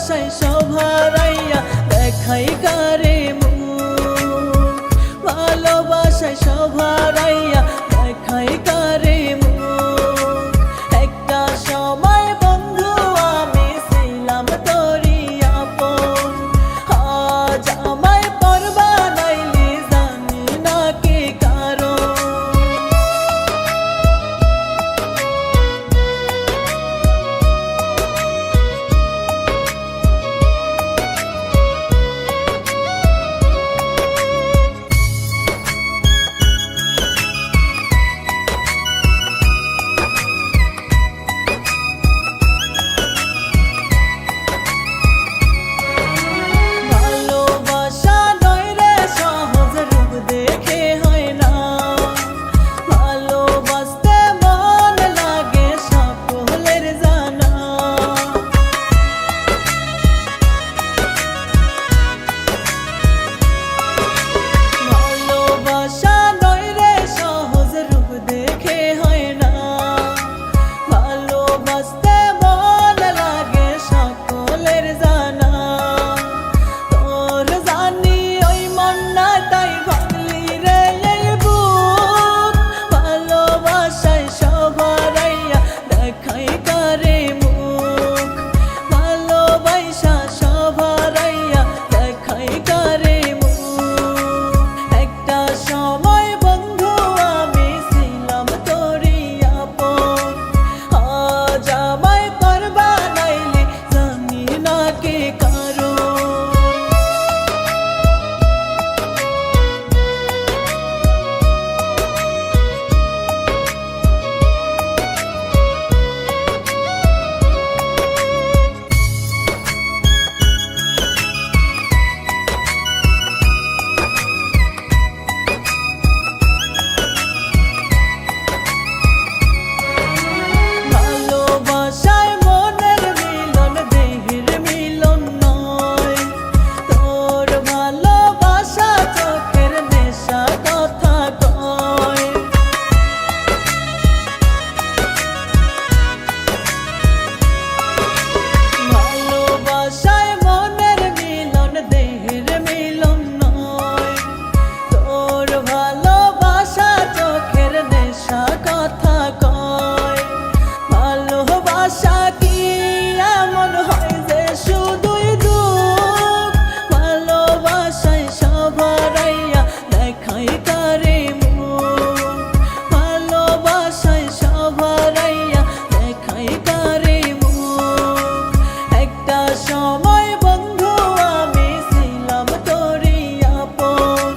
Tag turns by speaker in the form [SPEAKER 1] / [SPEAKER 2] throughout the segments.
[SPEAKER 1] ভালোবাসায় সভারাইয়া দেখাই কারে মুখ, ভালোবাসায় সভারাইয়া দেখাই কারে মুখ। একটা সময় বন্ধু আমি ছিলাম তোরি আপন, আজ আমায় পর বানাইলি জানি না কি কারণ। ভালোবাসা নয় রে সহজ রূপ দেখে হয় না, ভালোবাসতে মন লাগে সকলের জানা। ভালোবাসা নয় রে সহজ রূপ দেখে হয় না, ভালোবাসতে মন লাগে সকলের জানা। তোর জানি ওই মন না তাই ভাঙলি রে এই বুক, ভালোবাসায় সভারাইয়া দেখাই কারে মুখ, ভালোবাসা সভারাইয়া দেখাই কারে মুখ। একটা সময় বন্ধু আমি ছিলাম তোরি আপন, আজ আমায় পর বানাইলি জানি না কি কারণ। ভালোবাসায় মনের মিলন দেহের মিলন নয়, তোর ভালোবাসা চোখের নেশা কথা কয়। ভালোবাসায় মনের মিলন দেহের মিলন নয়, তোর ভালোবাসা চোখের নেশা কথা কয়। ভালোবাসা কি এমন হয় যে শুধুই দুঃখ, ভালোবাসায় সভারাইয়া দেখাই কারে মুখ, ভালোবাসায় সভারাইয়া দেখাই কারে মুখ। একটা সময় বন্ধু আমি ছিলাম তোরি আপন,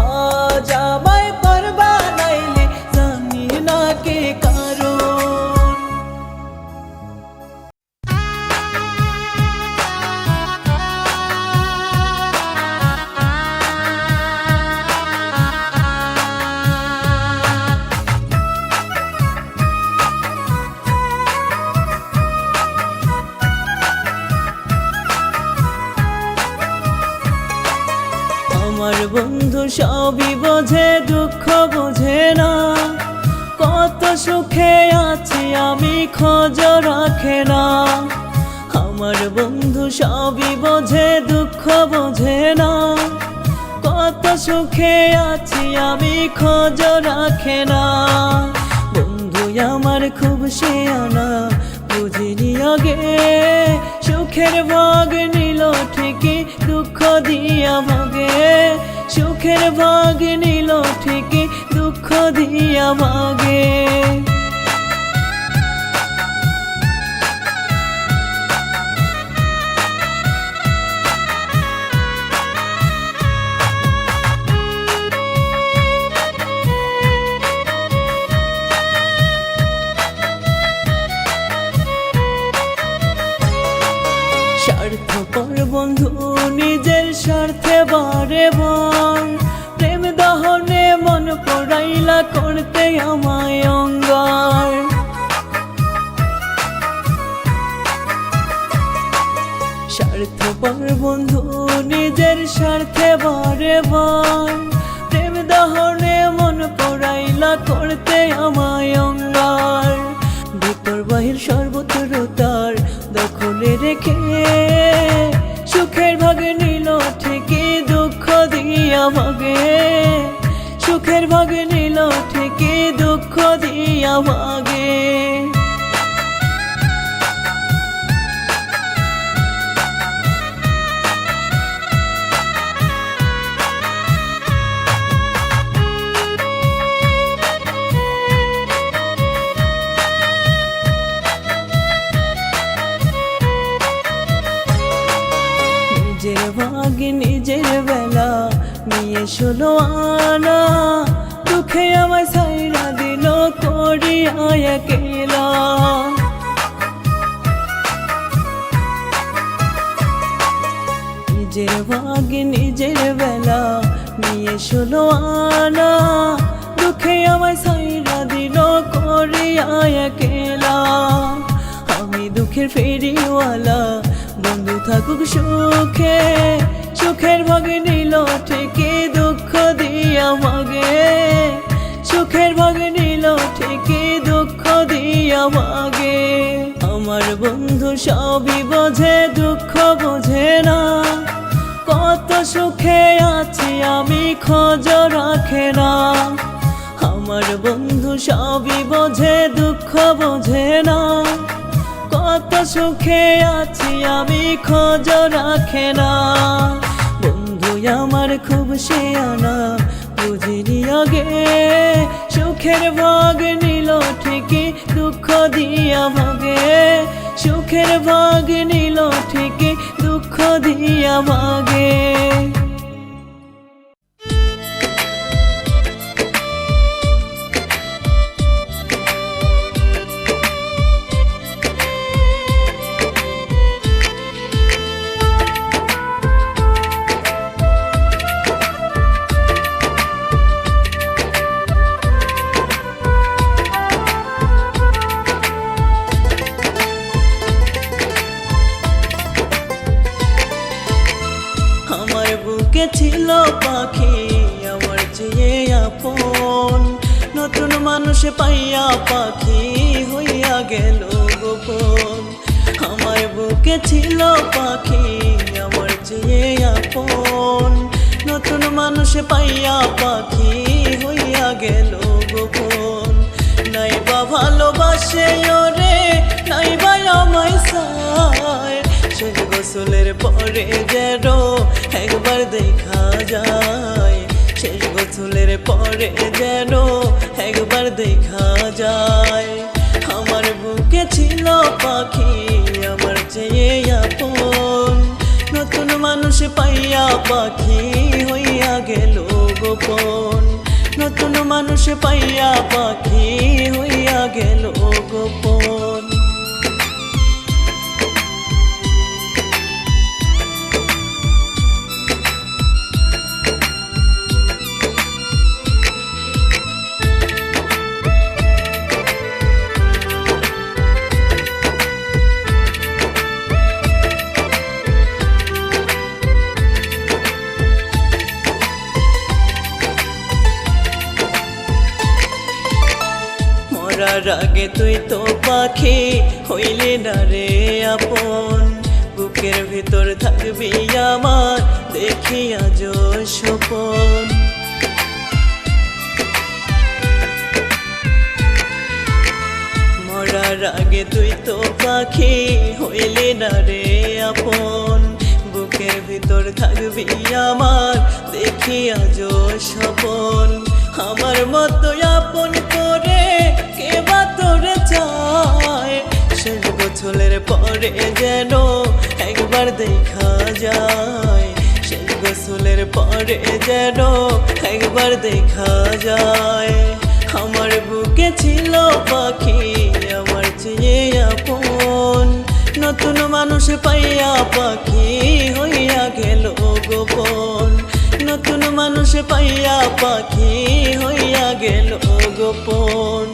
[SPEAKER 1] আজ আমায় পর বানাইলি জানি না কি কারণ। আমার বন্ধু সবই বোঝে দুঃখ বোঝে না, কত সুখে আছি আমি খোঁজ রাখে না। আমার বন্ধু সবই বোঝে দুঃখ বোঝে না, কত সুখে আছি আমি খোঁজ রাখে না। বন্ধু আমার খুব শেয়ানা বুঝিনি আগে, সুখের ভাগ নিল ঠিকই দুঃখ দিয়া ভাগে, সুখের ভাগ নিল ঠিকই দুঃখ দিয়া ভাগে। স্বার্থপর বন্ধু নিজের স্বার্থে বারে বার, প্রেম দহনে মন পড়াইলা করতে আমায় অঙ্গার। স্বার্থপর বন্ধু নিজের স্বার্থে বারে বার, প্রেম দহনে মন পড়াইলা করতে আমায় অঙ্গার। ভিতর বাহির সর্বত্র তার দখলে রেখে ভাগ নিল ঠিকই দুঃখ দিয়া ভাগে। নিজের ভাগ নিজের বেলা নিয়ে ষোলো আনা, দুঃখে আমায় ছাইরা দিল করিয়া একলা। নিজের ভাগ নিজের বেলা নিয়ে ষোলো আনা, দুঃখে আমায় ছাইরা দিল করিয়া একলা। আমি দুঃখের ফেরিওয়ালা, বন্ধু থাকুক সুখে, সুখের ভাগ নিল ঠিকই দুঃখ দিয়া ভাগে। সুখের ভাগ নিল ঠিকই দুঃখ দিয়া ভাগে। আমার বন্ধু সবই বোঝে, দুঃখ বোঝে না, কত সুখে আছি আমি খোঁজ রাখে না। আমার বন্ধু সবই বোঝে, দুঃখ বোঝে না, কত সুখে আছি আমি খোঁজ রাখে না। বন্ধু আমার খুব শেয়ানা, বুঝিনি আগে, সুখের ভাগ নিল ঠিকই দুঃখ দিয়া ভাগে। সুখের ভাগ নিল ঠিকই দুঃখ দিয়া ভাগে। বুকে ছিল পাখি আমার চেয়ে আপন, নতুন মানুষ পাইয়া পাখি হইয়া গেল গোপন। আমার বুকে ছিল পাখি আমার চেয়ে আপন, নতুন মানুষ পাইয়া পাখি হইয়া গেল গোপন। নাইবা ভালোবাসে ওরে, নাইবা আমায় চায়, শেষ গোসলের পরে যেন একবার দেখা যায়। শেষ গোসলের পরে যেন একবার দেখা যায়। আমার বুকে ছিল পাখি আমার চেয়ে আপন, নতুন মানুষ পাইয়া পাখি হইয়া গেল গোপন। নতুন মানুষ পাইয়া পাখি হইয়া গেল গোপন। মরার আগে তুই তো পাখি হইলে না রে আপন, বুকের ভিতর থাকবি আমার দেখি আজ স্বপন। মরার আগে তুই তো পাখি হইলে না রে আপন, বুকের ভিতর থাকবি আমার দেখি আজ স্বপন। আমার মতো আপন করে কে বা তোরে চায়, শেষ গোসলের পরে যেন একবার দেখা যায়। শেষ গোসলের পরে যেন একবার দেখা যায়। আমার বুকে ছিল পাখি আমার চেয়ে আপন, নতুন মানুষ পাইয়া পাখি হইয়া গেল গোপন। নতুন মানুষ পাইয়া পাখি হইয়া গেল গোপন।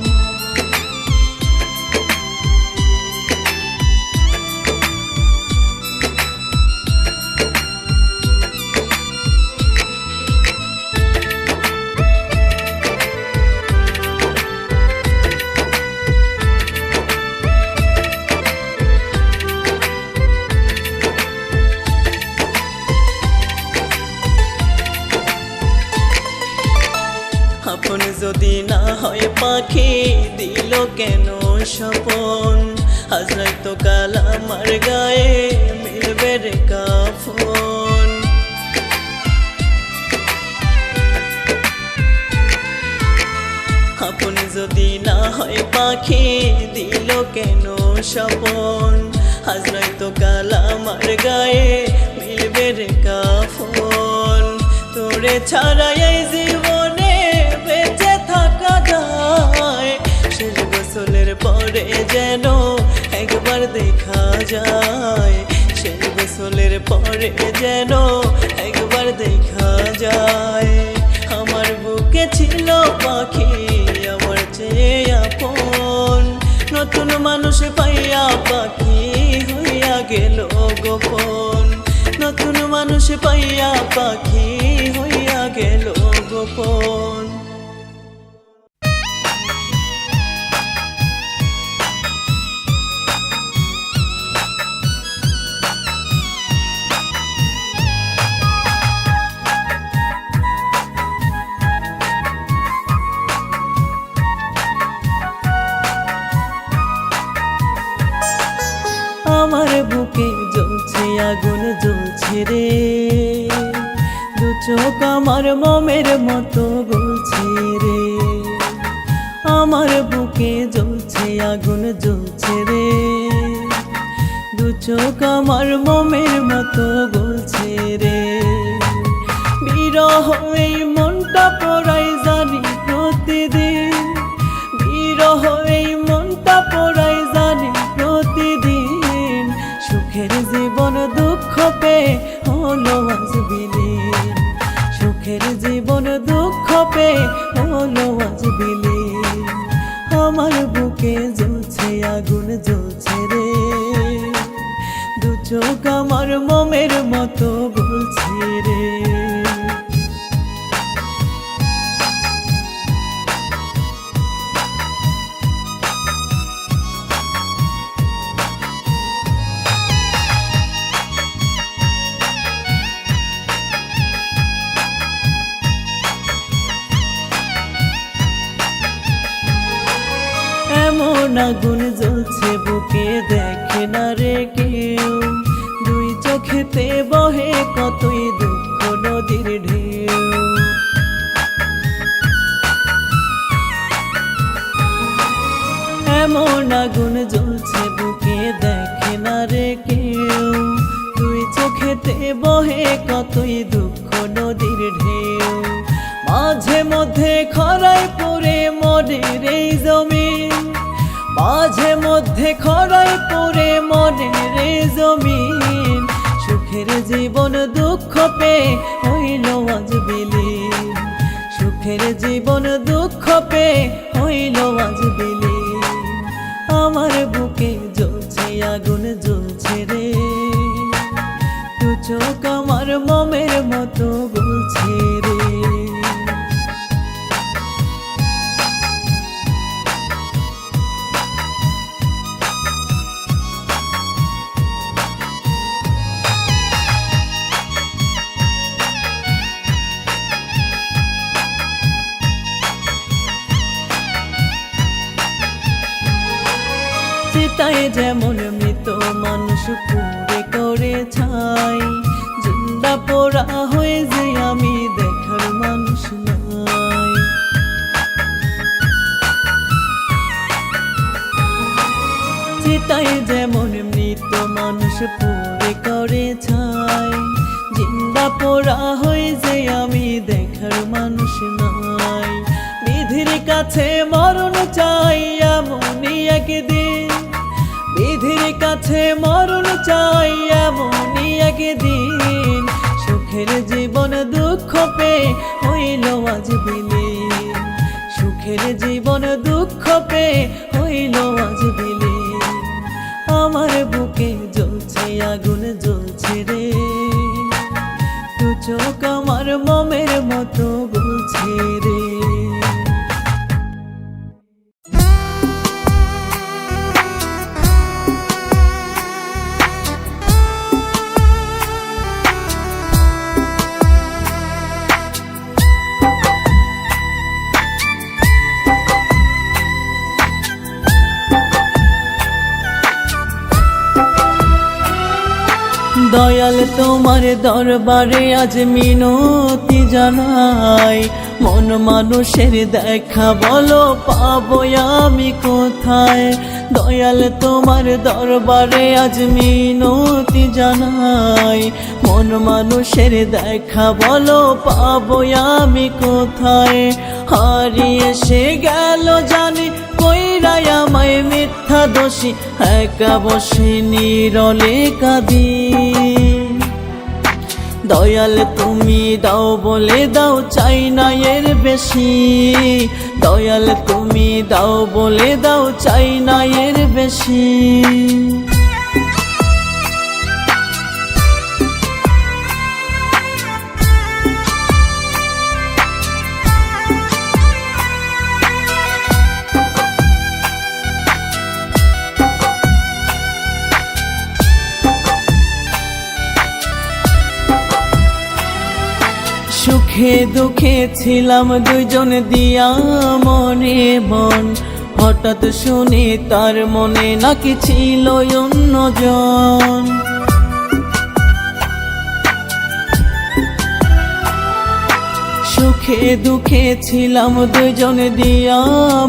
[SPEAKER 1] আপন যদি না হয় পাখি দিল কেন স্বপন আজ নয়তো কাল আমার গায়ে মিলবে রে কাফন আপন যদি না হয় পাখি দিল কেন স্বপন আজ নয়তো কাল আমার গায়ে মিলবে রে কাফন তোরে ছাড়া এই জীবনে বেঁচে থাকা যায় শেষ গোসলের পরে যেন একবার দেখা যায় শেষ গোসলের পরে যেন একবার দেখা যায় আমার বুকে ছিল পাখি আমার চেয়ে আপন নতুন মানুষ পাইয়া পাখি হইয়া গেল গোপন নতুন মানুষ পাইয়া পাখি হইয়া গেল গোপন আমার বুকে জ্বলছে আগুন জ্বলছে রে দু চোখ আমার মোমের মতো গলছে রে আমার বুকে জ্বলছে আগুন জ্বলছে রে দু চোখ আমার মোমের মতো গলছে রে বিরহ এই মনটা পড়াই জানি প্রতিদিন বিরহ এই মনটা পড়াই জানি প্রতিদিন সুখের জীবন দুঃখ পেয়ে হলো আজ বিলীন সুখের জীবন দুঃখ পেয়ে হলো আজ বিলীন আমার বুকে জ্বলছে আগুন জ্বলছে রে দু চোখ আমার মোমের মতো গলছে রে এমন আগুন জ্বলছে বুকে দেখে না রে কেউ দুই চোখেতে বহে কতই দুঃখ নদীর ঢেউ এমন আগুন জ্বলছে বুকে দেখে না রে কেউ দুই চোখেতে বহে কতই দুঃখ নদীর ঢেউ মাঝে মধ্যে খরায় পড়ে মনের এই জমিন মাঝে মধ্যে খরায় পড়ে মনের এই জমিন সুখের জীবন দুঃখ পেয়ে হইল আজ বিলীন সুখের জীবন দুঃখ পেয়ে হইল আজ বিলীন আমার বুকে জ্বলছে আগুন জ্বলছে রে দু চোখ আমার মোমের মতো গলছে রে চিতায় যেমন মৃত মানুষ পুড়ে করে ছাই জিন্দা পোড়া হয়ে যে আমি দেখার মানুষ নাই চিতায় যেমন মৃত মানুষ পুড়ে করে ছাই জিন্দা পোড়া হয়ে যে আমি দেখার মানুষ নাই বিধির কাছে মরণ চাই এমনই একদিন বিধির কাছে মরণ চাই এমনই একদিন সুখের জীবন দুঃখ পেয়ে হইল আজ বিলীন সুখের জীবন দুঃখ পেয়ে হইল আজ বিলীন আমার বুকে জ্বলছে আগুন জ্বলছে রে দু চোখ আমার মোমের মতো গলছে রে দয়াল তোমার দরবারে আজ মিনতি জানাই, মন মানুষের দেখা বলো পাবো আমি কোথায়। দয়াল তোমার দরবারে আজ মিনতি জানাই, মন মানুষের দেখা বলো পাবো আমি কোথায়। হারিয়ে সে গেল জানি কইরাই আমায় মিথ্যা দোষী, একা বসে নীরলে কাঁদি। দয়াল তুমি দাও বলে দাও, চাই না এর বেশি। দয়াল তুমি দাও বলে দাও, চাই না এর বেশি। সুখে দুঃখে ছিলাম দুইজন দিয়া মনে মন, হঠাৎ শুনি তার মনে নাকি ছিল অন্যজন। সুখে দুঃখে ছিলাম দুইজন দিয়া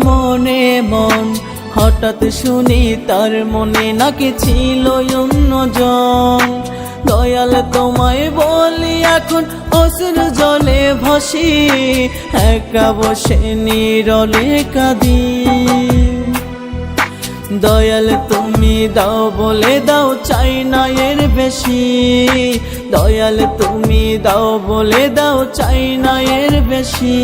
[SPEAKER 1] মনে মন, হঠাৎ শুনি তার মনে নাকি ছিল অন্যজন। দয়াল তোমায় বলি এখন অশ্রু জলে ভাসি, একা বসে নীরলে কাঁদি। দয়াল তুমি দাও বলে দাও, চাই না এর বেশি। দয়াল তুমি দাও বলে দাও, চাই না এর বেশি।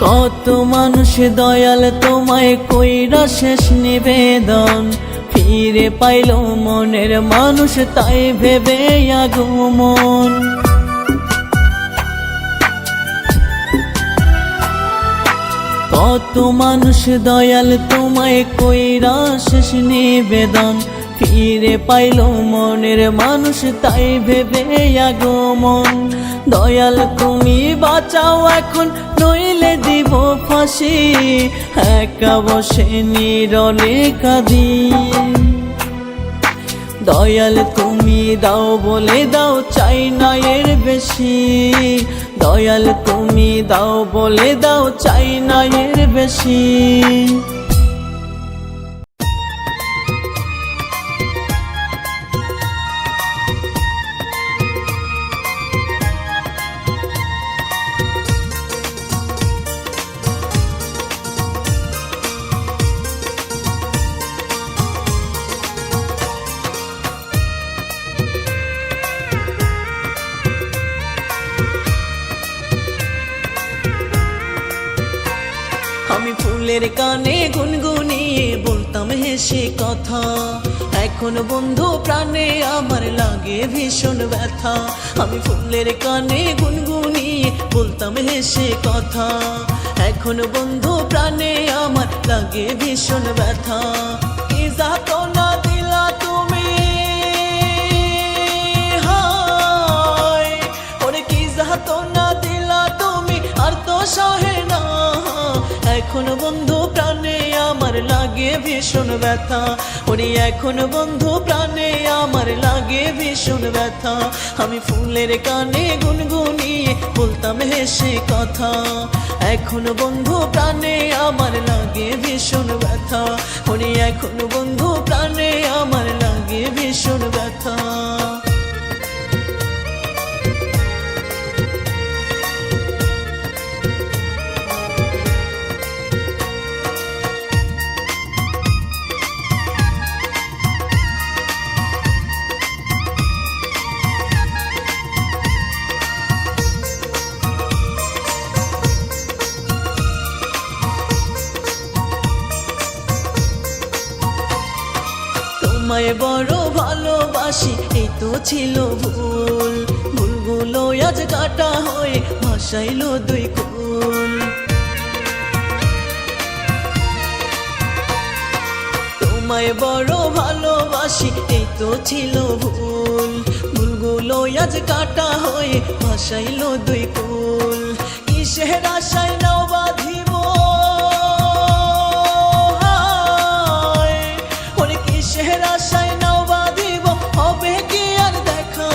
[SPEAKER 1] কত মানুষ দয়াল তোমায় কইরা শেষ নিবেদন, ফিরে পাইল মনের মানুষ তাই ভেবে আগমন। কত মানুষ দয়াল তোমায় কইরা শেষ নিবেদন, ফিরে পাইল মনের মানুষ তাই ভেবে আগমন। দয়াল তুমি বাঁচাও এখন নইলে দিব ফাঁসি, একা বসে নীরলে কাঁদি। দয়াল তুমি দাও বলে দাও, চাই না এর বেশি। দয়াল তুমি দাও বলে দাও, চাই না এর বেশি। আমি ফুলের কানে গুনগুনিয়ে বলতাম হেসে কথা, এখন বন্ধু প্রাণে আমার লাগে ভীষণ ব্যথা। আমি ফুলের কানে গুনগুনিয়ে বলতাম হেসে কথা, এখন বন্ধু প্রাণে আমার লাগে ভীষণ ব্যথা। কি যাতনা দিলা তুমি, হায় ওরে কি যাতনা দিলা তুমি, আর তো সহে না। এখন বন্ধু প্রাণে আমার লাগে ভীষণ ব্যথা, ওরে এখন বন্ধু প্রাণে আমার লাগে ভীষণ ব্যথা। আমি ফুলের কানে গুনগুনিয়ে বলতাম হেসে কথা, এখন বন্ধু প্রাণে আমার লাগে ভীষণ ব্যথা, ওরে এখন বন্ধু প্রাণে আমার লাগে ভীষণ ব্যথা। তোমায় বড় ভালোবাসি এই তো ছিল ভুল, ভুলগুলো আজ কাটা হয়ে ভাসাইলো দুই কুল। তোমায় বড় ভালোবাসি, এই তো ছিল ভুল। ভুলগুলো আজ কাটা হয়ে ভাসাইলো দুই কুল। কিসের আশায় নাও বাঁধিব হায়, ওরে কিসের আশায় নাও বাঁধিব, হবে কি আর দেখা।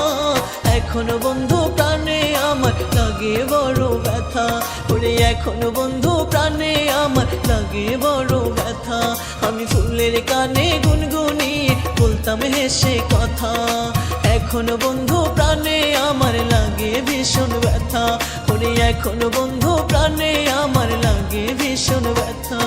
[SPEAKER 1] এখন বন্ধু প্রাণে আমার লাগে বড় ব্যথা, ওরে এখন বন্ধু প্রাণে আমার লাগে বড় ব্যথা। আমি ফুলের কানে গুনগুনিয়ে বলতাম হেসে কথা, এখন বন্ধু প্রাণে আমার লাগে ভীষণ ব্যথা, ওরে এখন বন্ধু প্রাণে আমার লাগে ভীষণ ব্যথা।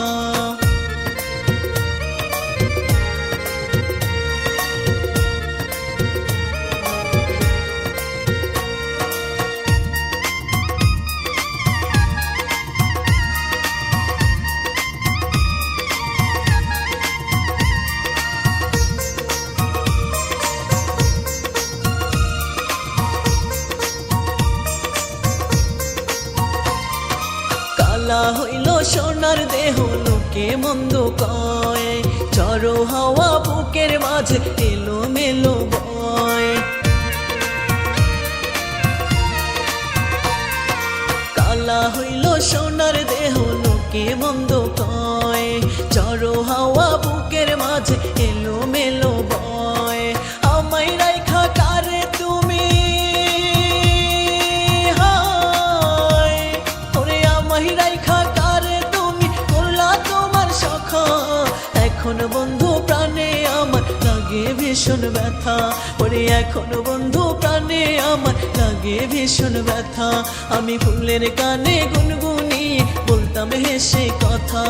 [SPEAKER 1] কালা হইল সোনার দেহ লোকে মন্দ কয়, ঝড়ো হাওয়া বুকের মাঝে এলো মেলো বয়। কালা হইল সোনার দেহ লোকে মন্দ কয়, ঝড়ো হাওয়া বুকের মাঝে এলো মেলো বয়। আমায় রাইখা কারে তুমি হায়, ওরে আমায় রাইখা কারে তুমি করলা তোমার সখা। এখন বন্ধু প্রাণে আমার লাগে ভীষণ ব্যথা, ওরে এখন বন্ধু প্রাণে আমার লাগে ভীষণ ব্যথা। আমি ফুলের কানে গুনগুনিয়ে বলতাম হেসে কথা,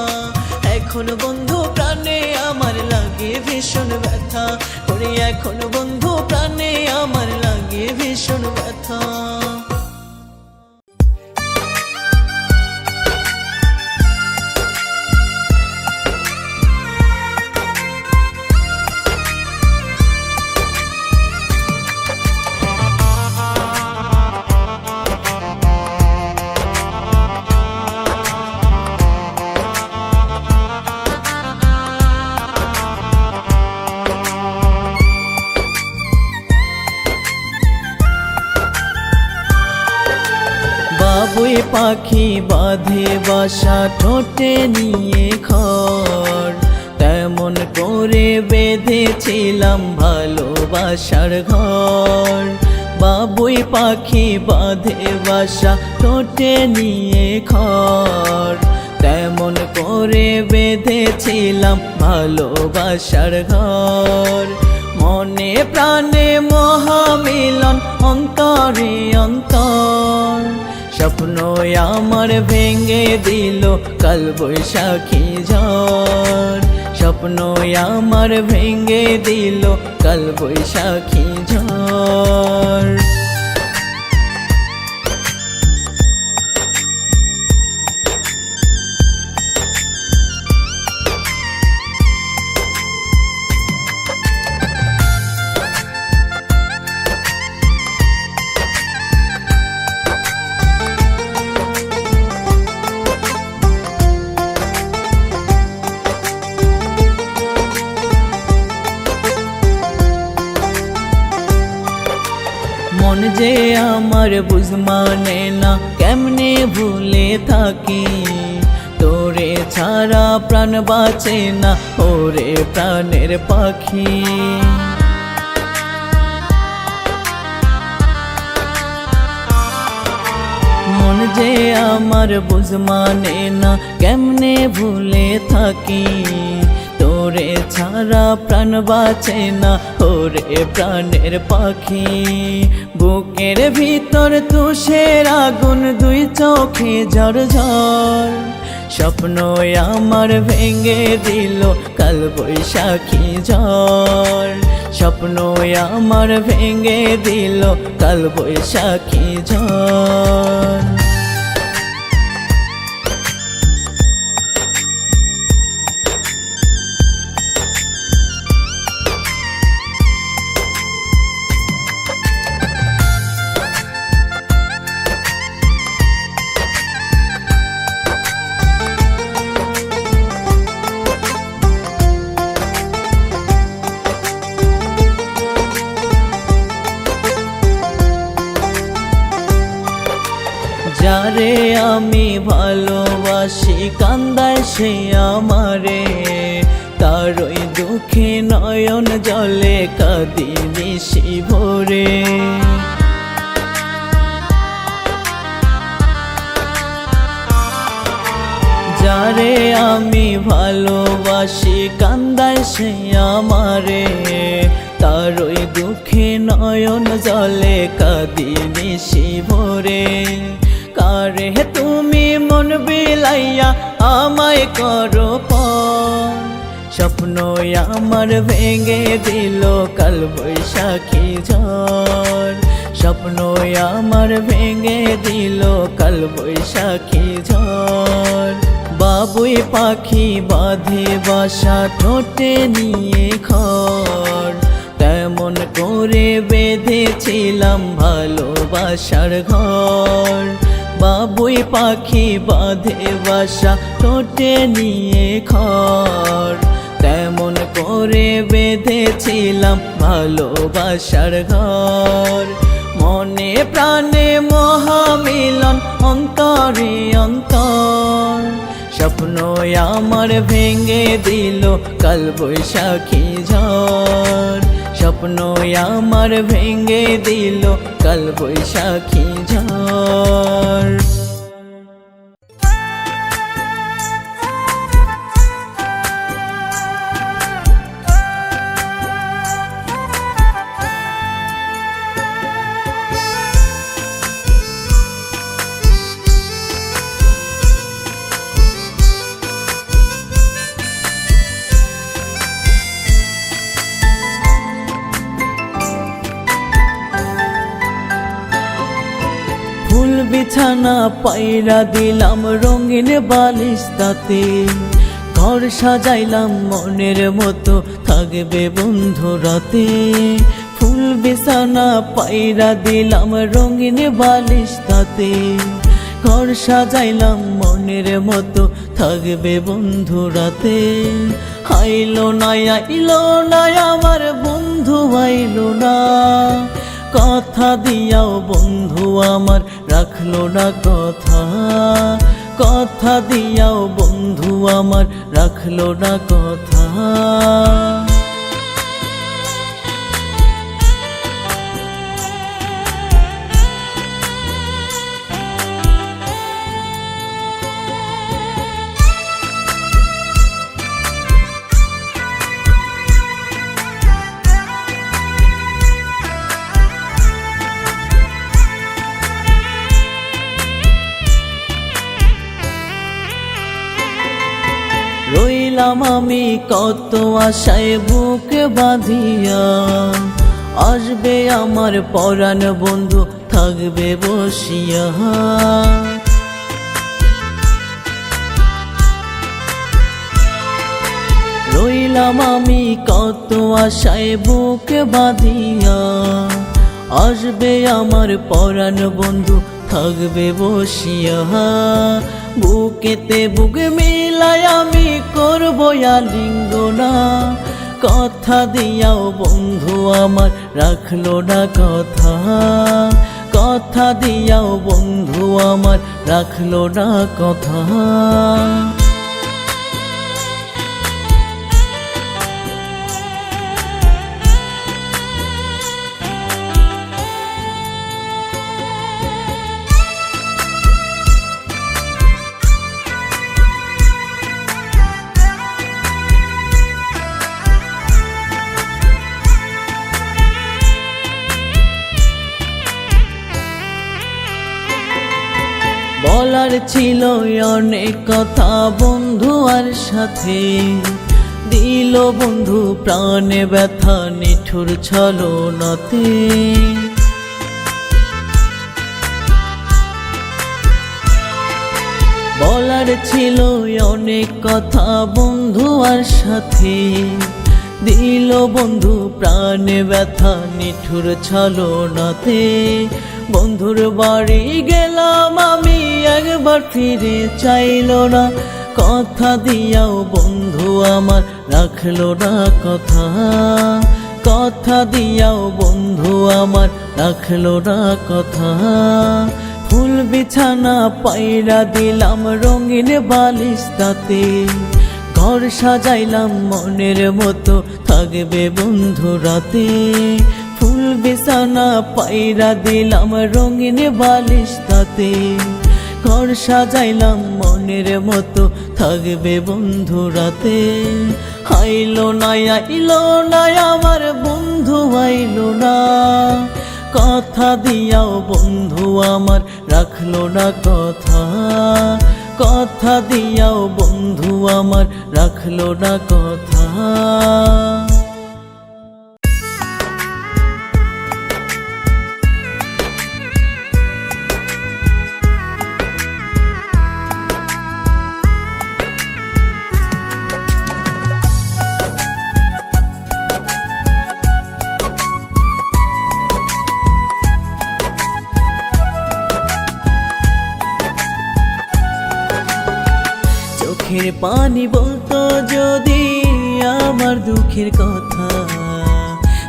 [SPEAKER 1] এখন বন্ধু প্রাণে আমার লাগে ভীষণ ব্যথা, ওরে এখন বন্ধু প্রাণে আমার লাগে ভীষণ ব্যথা। বাবুই পাখি বাঁধে বাসা ঠোঁটে নিয়ে খড়, তেমন করে বেঁধেছিলাম ভালোবাসার ঘর। বাবুই পাখি বাঁধে বাসা ঠোঁটে নিয়ে খড়, তেমন করে বেঁধেছিলাম ভালোবাসার ঘর। মনে প্রাণে মহামিলন অন্তরে অন্তর, স্বপ্ন আমার ভেঙে দিল কাল বৈশাখী ঝড়। স্বপ্ন আমার ভেঙে দিল কাল বৈশাখী ঝড়। মন যে আমার বুঝ মানে না, কেমনে ভুলে থাকি তোরে ছাড়া প্রাণ বাঁচে না, ওরে প্রাণের পাখি। মন যে আমার বুঝ মানে না, কেমনে ভুলে থাকি তোরে ছাড়া প্রাণ বাঁচে না, ওরে প্রাণের পাখি। বুকের ভিতর তুষের আগুন, দুই চোখে ঝড় ঝড়। স্বপ্ন আমার ভেঙে দিল কাল বৈশাখী ঝড়। স্বপ্ন আমার ভেঙে দিল কাল বৈশাখী ঝড়। আমি ভালোবাসি কান্দায় সে আমারে, তার ওই দুঃখে নয়ন জলে কাঁদি নিশি ভোরে। যারে আমি ভালোবাসি কান্দায় সে আমারে, তার ওই দুঃখে নয়ন জলে কাঁদি নিশি ভোরে। কারে তুমি মন বিলাইয়া আমায় করো পর, স্বপ্ন আমার ভেঙে দিল কাল বৈশাখী ঝড়, স্বপ্ন আমার ভেঙে দিল কাল বৈশাখী ঝড়। বাবুই পাখি বাঁধে বাসা ঠোঁটে নিয়ে ঘর, তেমন করে বেঁধেছিলাম ভালোবাসার ঘর। বাবুই পাখি বাঁধে বাসা ঠোঁটে নিয়ে ঘর, তেমন করে বেঁধেছিলাম ভালোবাসার ঘর। মনে প্রাণে মহামিলন অন্তরে অন্তর, স্বপ্ন আমার ভেঙে দিল কাল বৈশাখী ঝড়, স্বপ্ন আমার ভেঙে দিল কাল বৈশাখী ঝড়। ফুল বিছানা পায়রা দিলাম রঙিন বালিশ তাতে, ঘর সাজাইলাম মনের মতো থাকবে বন্ধু রাতে। ফুল বিছানা পায়রা দিলাম রঙিন বালিশ তাতে, ঘর সাজাইলাম মনের মতো থাকবে বন্ধু রাতে। আইলো না আইলো না আমার বন্ধু আইলো না, কথা দিয়াও বন্ধু আমার রাখলো না কথা, কথা দিয়াও বন্ধু আমার রাখলো না কথা। রইলাম আমি কত আশায় বুক বাঁধিয়া, আসবে আমার পরাণ বন্ধু থাকবে বসিয়া। রইলাম আমি কত আশায় বুক বাঁধিয়া, আসবে আমার পরাণ বন্ধু থাকবে বসিয়া। বুকেতে বুক মিলাই আমি করবো আলিঙ্গনা, কথা দিয়াও বন্ধু আমার রাখলো না কথা, কথা দিয়াও বন্ধু আমার রাখলো না কথা। বলার ছিল অনেক কথা বন্ধু আর সাথে, দিল বন্ধু প্রাণে ব্যথা নিঠুর ছলনাতে। বলার ছিল অনেক কথা বন্ধু আর সাথে, দিল বন্ধু প্রাণে ব্যথা নিঠুর ছলনাতে। বন্ধুর বাড়ি গেলাম আমি একবার ফিরে চাইল না, কথা দিয়াও বন্ধু আমার রাখলো না কথা, কথা দিয়াও বন্ধু আমার রাখলো না কথা। ফুল বিছানা পায়রা দিলাম রঙিন বালিশ তাতে, ঘর সাজাইলাম মনের মতো থাকবে বন্ধু রাতে। ফুল বিছানা পায়রা দিলাম রঙিন বালিশ তাতে, ঘর সাজাইলাম মনের মতো থাকবে বন্ধু রাতে। আইলো না আইলো না আমার বন্ধু আইলো না, কথা দিয়াও বন্ধু আমার রাখলো না কথা, কথা দিয়াও বন্ধু আমার রাখলো না কথা। চোখের পানি বলতো যদি আমার দুঃখের কথা,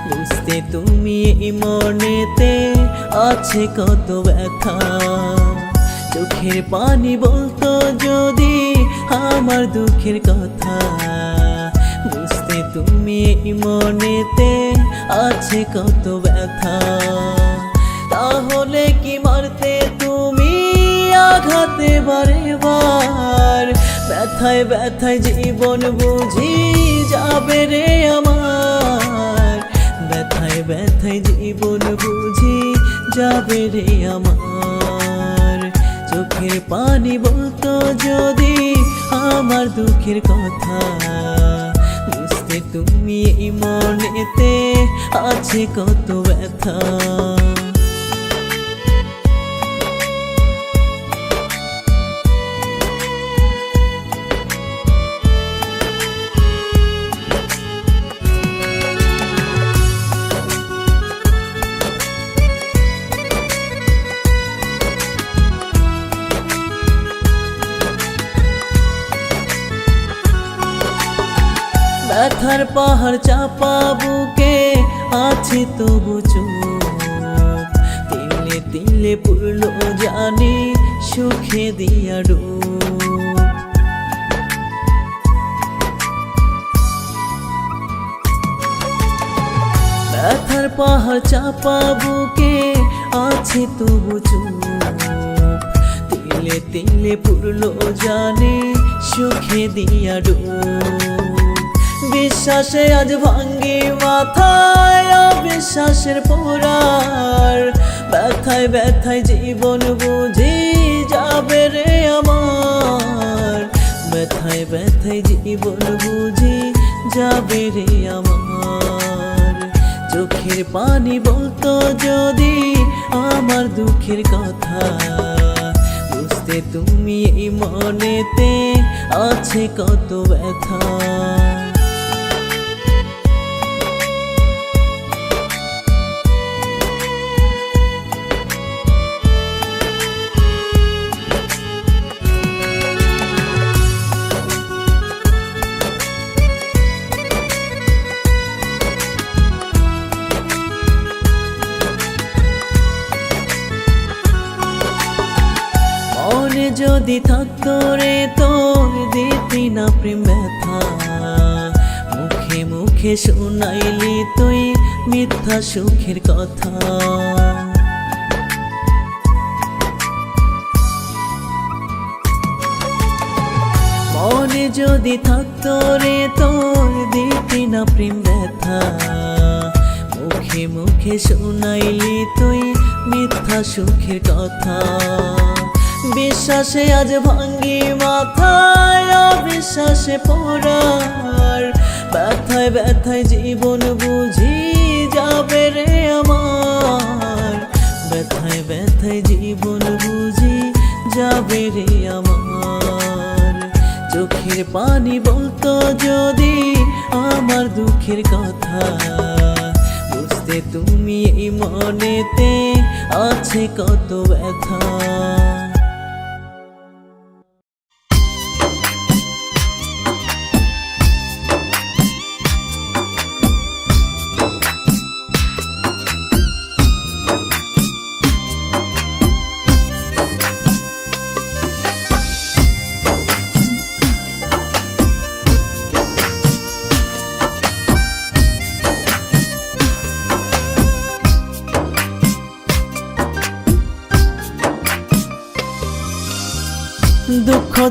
[SPEAKER 1] বুঝতে তুমি এই মনেতে আছে কত ব্যথা। চোখের পানি বলতো যদি আমার দুঃখের কথা, বুঝতে তুমি এই মনেতে আছে কত ব্যথা। তাহলে কি মারতে তুমি আঘাতে বারে বার, ব্যথায় ব্যথায় জীবন বুঝি যাবে রে আমার, ব্যথায় ব্যথায় জীবন বুঝি যাবে রে আমার। চোখের পানি বলতো যদি আমার দুঃখের কথা, বুঝতে তুমি এই মনেতে আছে কত ব্যথা। ব্যথার পাহাড় চাপা বুকে আছে তবু চোখ, তিলে তিলে পুরলো জানি সুখে দিয়া ডুব। ব্যথার পাহাড় চাপা বুকে আছে তবু চোখ, তিলে তিলে পুরলো জানি সুখে দিয়া ডুব। বিশ্বাসে আজ ভাঙ্গি মাথায় অবিশ্বাসের পোড়ার, ব্যথায় ব্যথায় জীবন বুঝি যাবে রে আমার, ব্যথায় ব্যথায় জীবন বুঝি যাবে রে আমার। চোখের পানি বলতো যদি আমার দুঃখের কথা, বুঝতে তুমি এই মনেতে আছে কত ব্যথা। মনে যদি থাকতো রে তোর দিতি না প্রেম ব্যথা, মুখে মুখে শোনাইলি তুই মিথ্যা সুখের কথা। মনে যদি থাকতো রে তোর দিতি না প্রেম ব্যথা, মুখে মুখে শোনাইলি তুই মিথ্যা সুখের কথা। বিশ্বাসে আজ ভাঙ্গি মাথায় অবিশ্বাসে পোড়ার, ব্যথায় ব্যথায় জীবন বুঝি যাবে রে আমার, ব্যথায় ব্যথায় জীবন বুঝি যাবে রে আমার। চোখের পানি বলতো যদি আমার দুঃখের কথা, বুঝতে তুমি এই মনেতে আছে কত ব্যথা।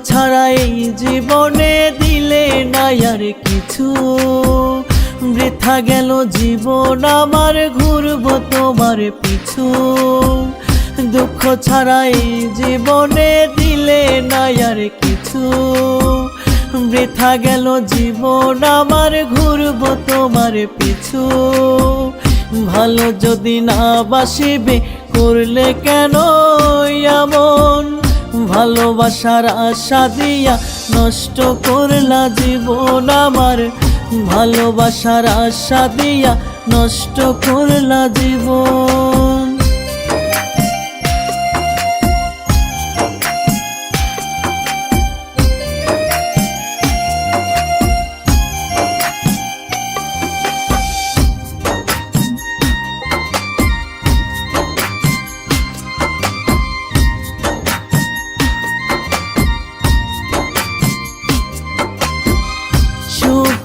[SPEAKER 1] ছাড়া এই জীবনে দিলে না আর কিছু, বৃথা গেল জীবন আমার, ঘুরবো তোমার পিছু। দুঃখ ছাড়া এই জীবনে দিলে না আর কিছু, বৃথা গেল জীবন আমার, ঘুরবো তোমার পিছু। ভালো যদি না বাসিবে করলে কেন এমন, ভালোবাসার আশা দিয়া নষ্ট করলা জীবন আমার, ভালোবাসার আশা দিয়া নষ্ট করলা জীবন।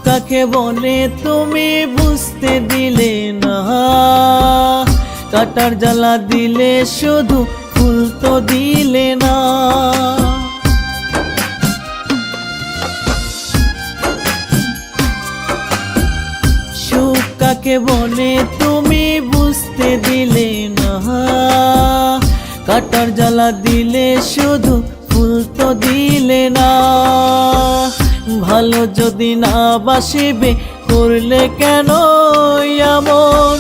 [SPEAKER 1] কাকে বলে তুমি বুঝতে দিলে না, কাটার জ্বালা দিলে শুধু ফুল তো দিলে না। সুখ কাকে বলে তুমি বুঝতে দিলে না, কাটার জ্বালা দিলে শুধু ফুল তো দিলে না। ভালো যদি না বাসিবে করলে কেন এমন,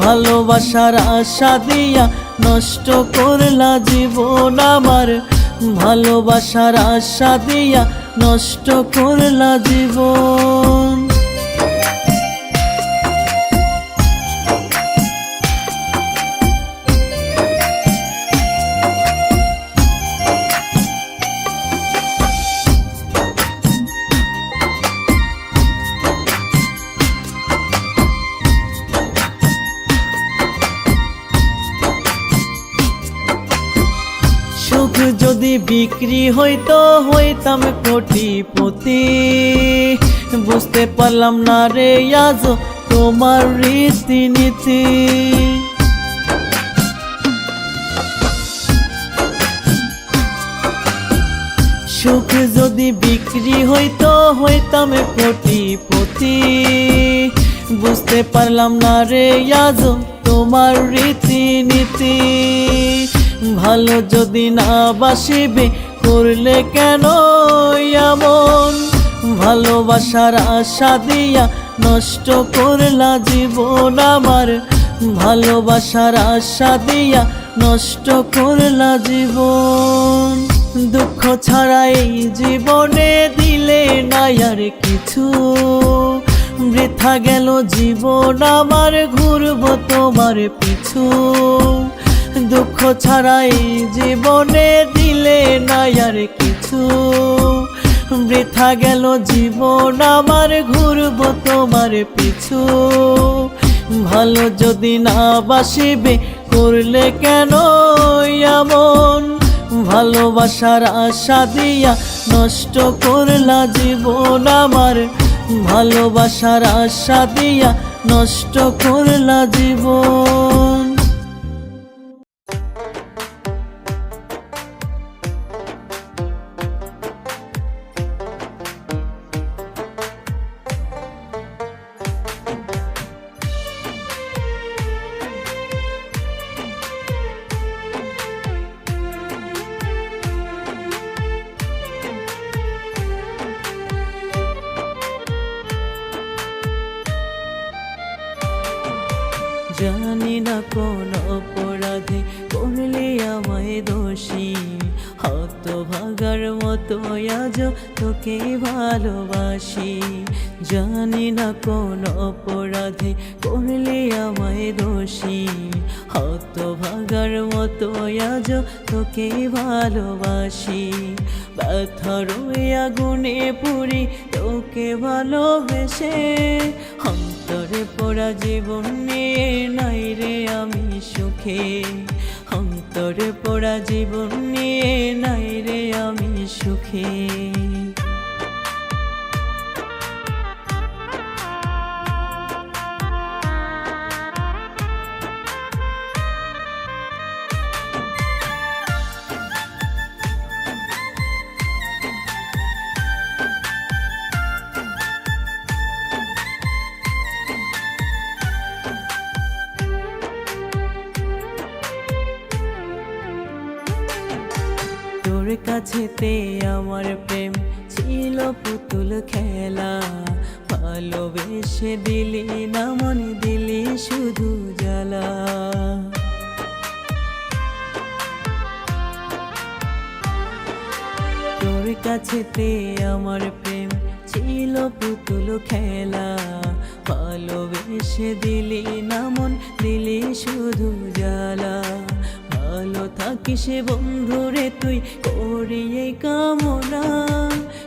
[SPEAKER 1] ভালোবাসার আশা দিয়া নষ্ট করলা জীবন আমার, ভালোবাসার আশা দিয়া নষ্ট করলা জীবন। সুখ যদি বিক্রি হইতো হইতাম কোটিপতি, বুঝতে পারলাম না রে আজ তোমার রীতিনীতি। সুখ যদি বিক্রি হইতো হইতাম কোটিপতি, বুঝতে পারলাম না রে আজ তোমার রীতিনীতি। ভালো যদি না বাসিবে করলে কেন এমন, ভালোবাসার আশা দিয়া নষ্ট করলা জীবন আমার, ভালোবাসার আশা দিয়া নষ্ট করলা জীবন। দুঃখ ছাড়া এই জীবনে দিলে না আর কিছু, বৃথা গেল জীবন আমার, ঘুরবো তোমার পিছু। দুঃখ ছাড়া এই জীবনে দিলে না আর কিছু, বৃথা গেল জীবন আমার, ঘুরবো তোমার পিছু। ভালো যদি না বাসিবে করলে কেন এমন, ভালোবাসার আশা দিয়া নষ্ট করলা জীবন আমার, ভালোবাসার আশা দিয়া নষ্ট করলা জীবন। জানি না কোন অপরাধে করলে আমায় দোষী, হতভাগার মতো আজ তোকে ভালোবাসি। জানি না কোন অপরাধে করলে আমায় দোষী, হতভাগার মতো আজ তোকে ভালোবাসি। ব্যথার আগুনে পুরি তোকে ভালোবেসে, অন্তরে পোড়া জীবন নিয়ে নাই রে আমি সুখে, অন্তরে পোড়া জীবন নিয়ে নাই রে আমি সুখে। কাছেতে আমার প্রেম ছিল পুতুল খেলা, ভালোবেসে দিলি না মন দিলি শুধু জ্বালা। তোর কাছেতে আমার প্রেম ছিল পুতুল খেলা, ভালোবেসে দিলি না মন দিলি শুধু জ্বালা। ভালো থাকিস বন্ধুরে তুই করিয়ে কামনা,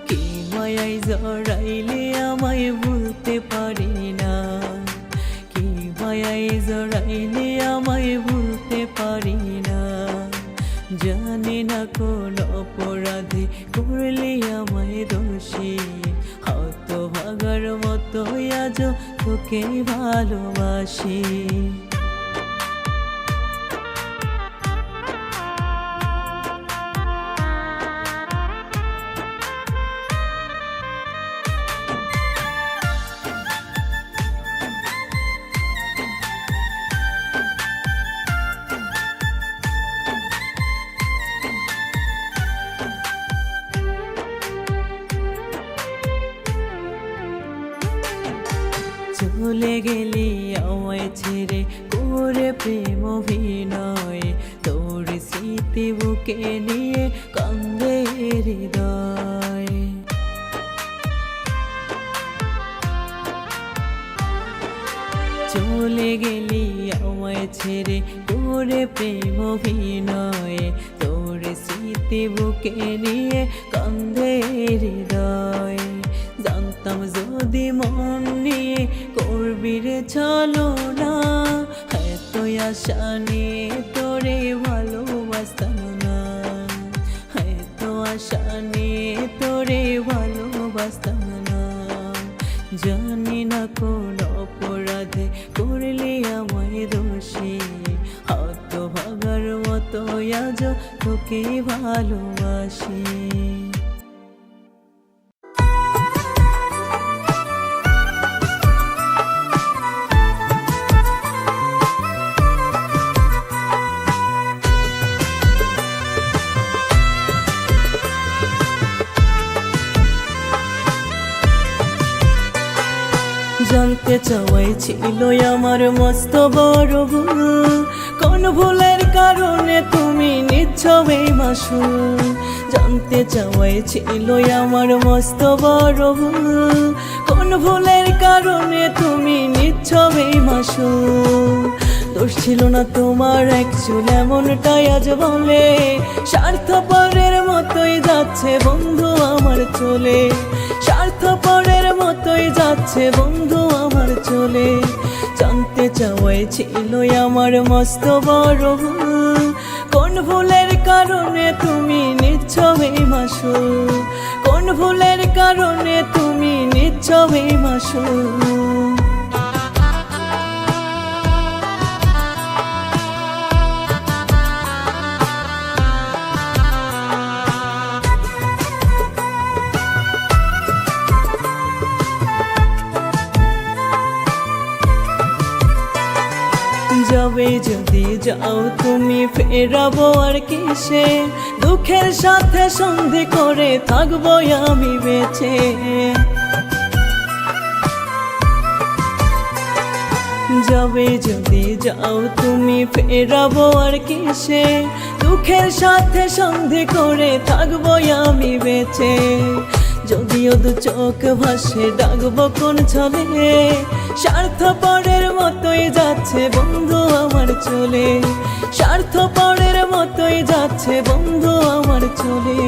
[SPEAKER 1] কি মায়ায় জড়াইলে আমায় ভুলতে পারি না, কি মায়ায় জড়াইলে আমায় ভুলতে পারি না। জানি না কোন অপরাধে করলি আমায় দোষী, হতভাগার মতো আজ তোকে ভালোবাসি। চলে গেলি আমায় ছেড়ে করে প্রেম অভিনয়, তোর স্মৃতি বুকে নিয়ে কান্দে হৃদয়। চলে গেলি আমায় ছেড়ে করে প্রেম অভিনয়, তোর স্মৃতি বুকে নিয়ে কান্দে হৃদয়। জানতাম যদি মন নিয়ে করবি রে চলো না, এত আশা নিয়ে তোরে ভালোবাসতাম না, এত আশা নিয়ে তোরে ভালোবাসতাম না। জানি না কোন অপরাধে করলি আমায় দোষী, হতভাগার মতো আজ তোকে ভালোবাসি। জানতে চাওয়াই ছিল আমার মস্ত বড় ভুল, কোন ভুলের কারণে তুমি নিচ্ছ এই মাসুল। জানতে চাওয়াই ছিল আমার মস্ত বড় ভুল, কোন ভুলের কারণে তুমি নিচ্ছ এই মাসুল। দোষ ছিল না তোমার একচুল এমনটাই আজ বলে, স্বার্থপরের মতোই যাচ্ছে বন্ধু আমার চলে, স্বার্থপরের মতোই যাচ্ছে বন্ধু আমার চলে। জানতে চাওয়াই ছিল আমার মস্ত বড় ভুল, কোন ভুলের কারণে তুমি নিচ্ছ এই মাসুল, কোন ভুলের কারণে তুমি নিচ্ছ এই মাসুল। যাবে যদি যাও তুমি ফেরাবো আর কিসে, দুঃখের সাথে সন্ধি করে থাকবো আমি বেঁচে। যাবে যদি যাও তুমি ফেরাবো আর কিসে, দুঃখের সাথে সন্ধি করে থাকবো আমি বেঁচে। যদিও দু চোখ ভাসে ডাকবো কোন ছলে, স্বার্থপরের মতোই যাচ্ছে বন্ধু আমার চলে, স্বার্থপরের মতোই যাচ্ছে বন্ধু আমার চলে।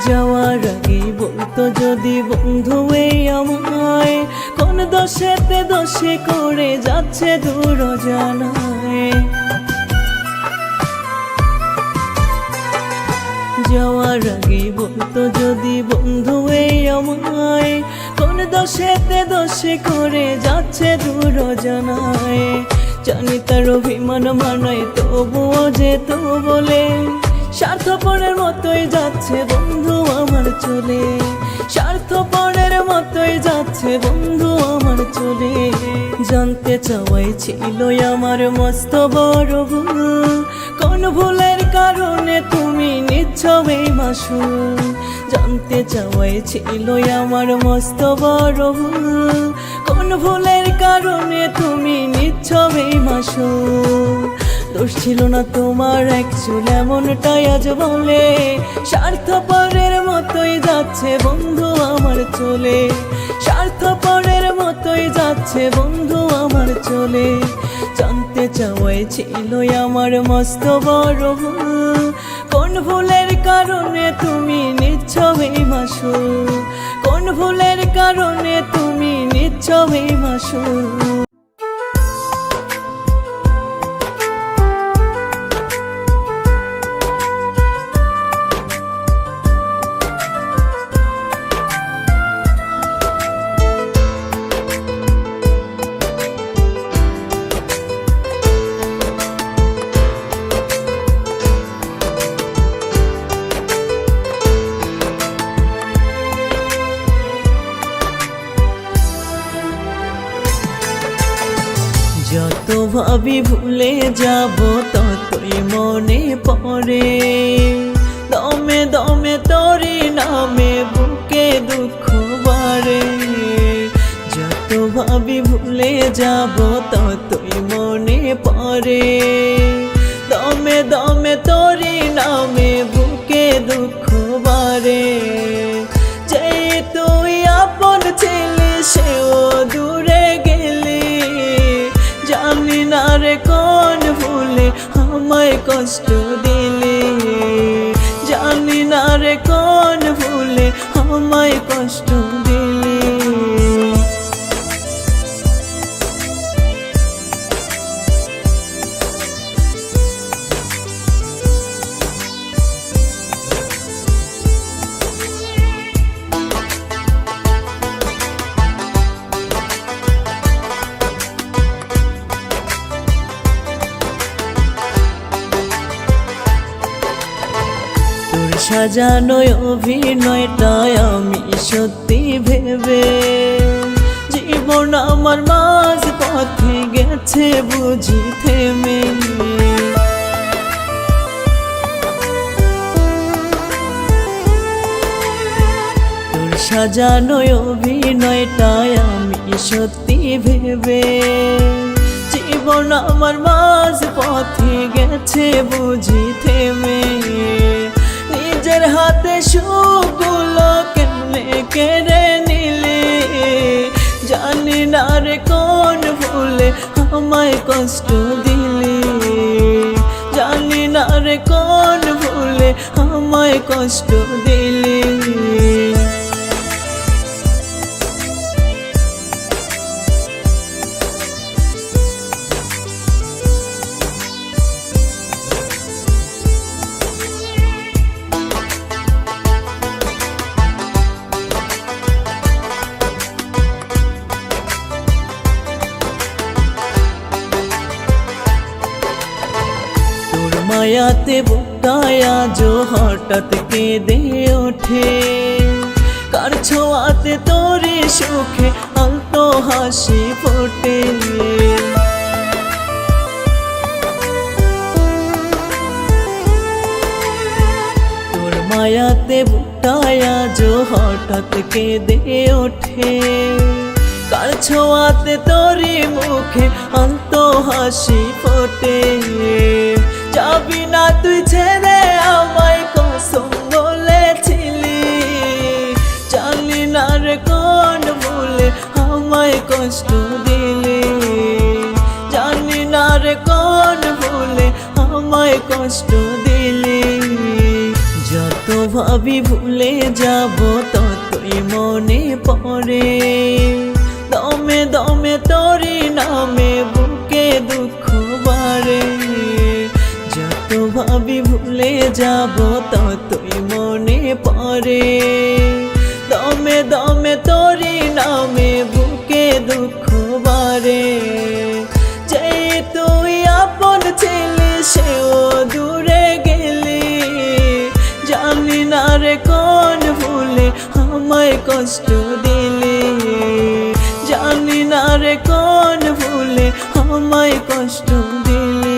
[SPEAKER 1] যাওয়ার আগে বলতো যদি বন্ধু এই আমায়, কোন দোষেতে দোষে করে যাচ্ছে দূর জানায়। যাওয়ার আগে বলতো যদি বন্ধু এই আমায়, কোন দোষেতে দোষে করে যাচ্ছে দূর জানায়। জানি তার অভিমান মানায়, তবুও যে তো বলে স্বার্থপরের মতোই যাচ্ছে বন্ধু আমার চলে, স্বার্থপরের মতোই যাচ্ছে বন্ধু আমার চলে। জানতে চাওয়াই ছিল আমার মস্ত বড় ভুল, কোন ভুলের কারণে তুমি নিচ্ছ এই মাসুল। জানতে চাওয়াই ছিল আমার মস্ত বড় ভুল, কোন ভুলের কারণে তুমি নিচ্ছ এই মাসুল। দোষ ছিল না তোমার এক চুল, এমনটাই আজ বলে স্বার্থপরের মতোই যাচ্ছে বন্ধু আমার চলে, স্বার্থপরের মতোই যাচ্ছে বন্ধু আমার চলে। জানতে চাওয়াই ছিল আমার মস্ত বড় ভুল, কোন ভুলের কারণে তুমি নিচ্ছ এই মাসুল, কোন ভুলের কারণে তুমি নিচ্ছ এই মাসুল। যত ভাবি ভুলে যাব ততই মনে পড়ে, দমে দমে তোরি নামে বুকে দুঃখ বাড়ে। যত ভাবি ভুলে যাব ততই মনে পড়ে, দমে দমে তোরি নামে বুকে দুঃখ বাড়ে। যে তুই আপন ছিলি সেও দূরে গেলি, জানি না রে কোন ভুলে আমায় কষ্ট দিলে, জানি না রে কোন ভুলে আমায় কষ্ট দিলে। সাজানো অভিনয়টাই আমি সত্যি ভেবে, জীবন আমার মাঝ পথে গেছে বুঝি থেমে। তোর সাজানো অভিনয়টাই আমি সত্যি ভেবে, জীবন আমার মাঝ পথে গেছে বুঝি থেমে। নিজের হাতে সুখগুলো কেমনে কেড়ে নিলে, জানি না রে কোন ভুলে আমায় কষ্ট দিলে, জানি না রে কোন ভুলে আমায় কষ্ট দিলে। মায়াতে বুকটায় আজও হঠাৎ কেঁদে ওঠে, কার ছোঁয়াতে তোরে সুখে আলতো হাসি ফোটে। তোর মায়াতে বুকটায় আজও হঠাৎ কেঁদে ওঠে, কার ছোঁয়াতে তোরে মুখে আলতো হাসি ফোটে। যাবি না তুই ছেড়ে আমায় কসম বলেছিলি, জানি না রে কোন ভুলে আমায় কষ্ট দিলি, জানি না রে কোন ভুলে আমায় কষ্ট দিলি। যত ভাবি ভুলে যাব ততই মনে পড়ে, দমে দমে তোরি নামে বুকে দুঃখ বাড়ে। যত ভাবি ভুলে যাব ততই মনে পড়ে, দমে দমে তোরি নামে বুকে দুঃখ বাড়ে। যে আমায় কষ্ট দিলে, জানি না রে কোন ভুলে আমায় কষ্ট দিলে।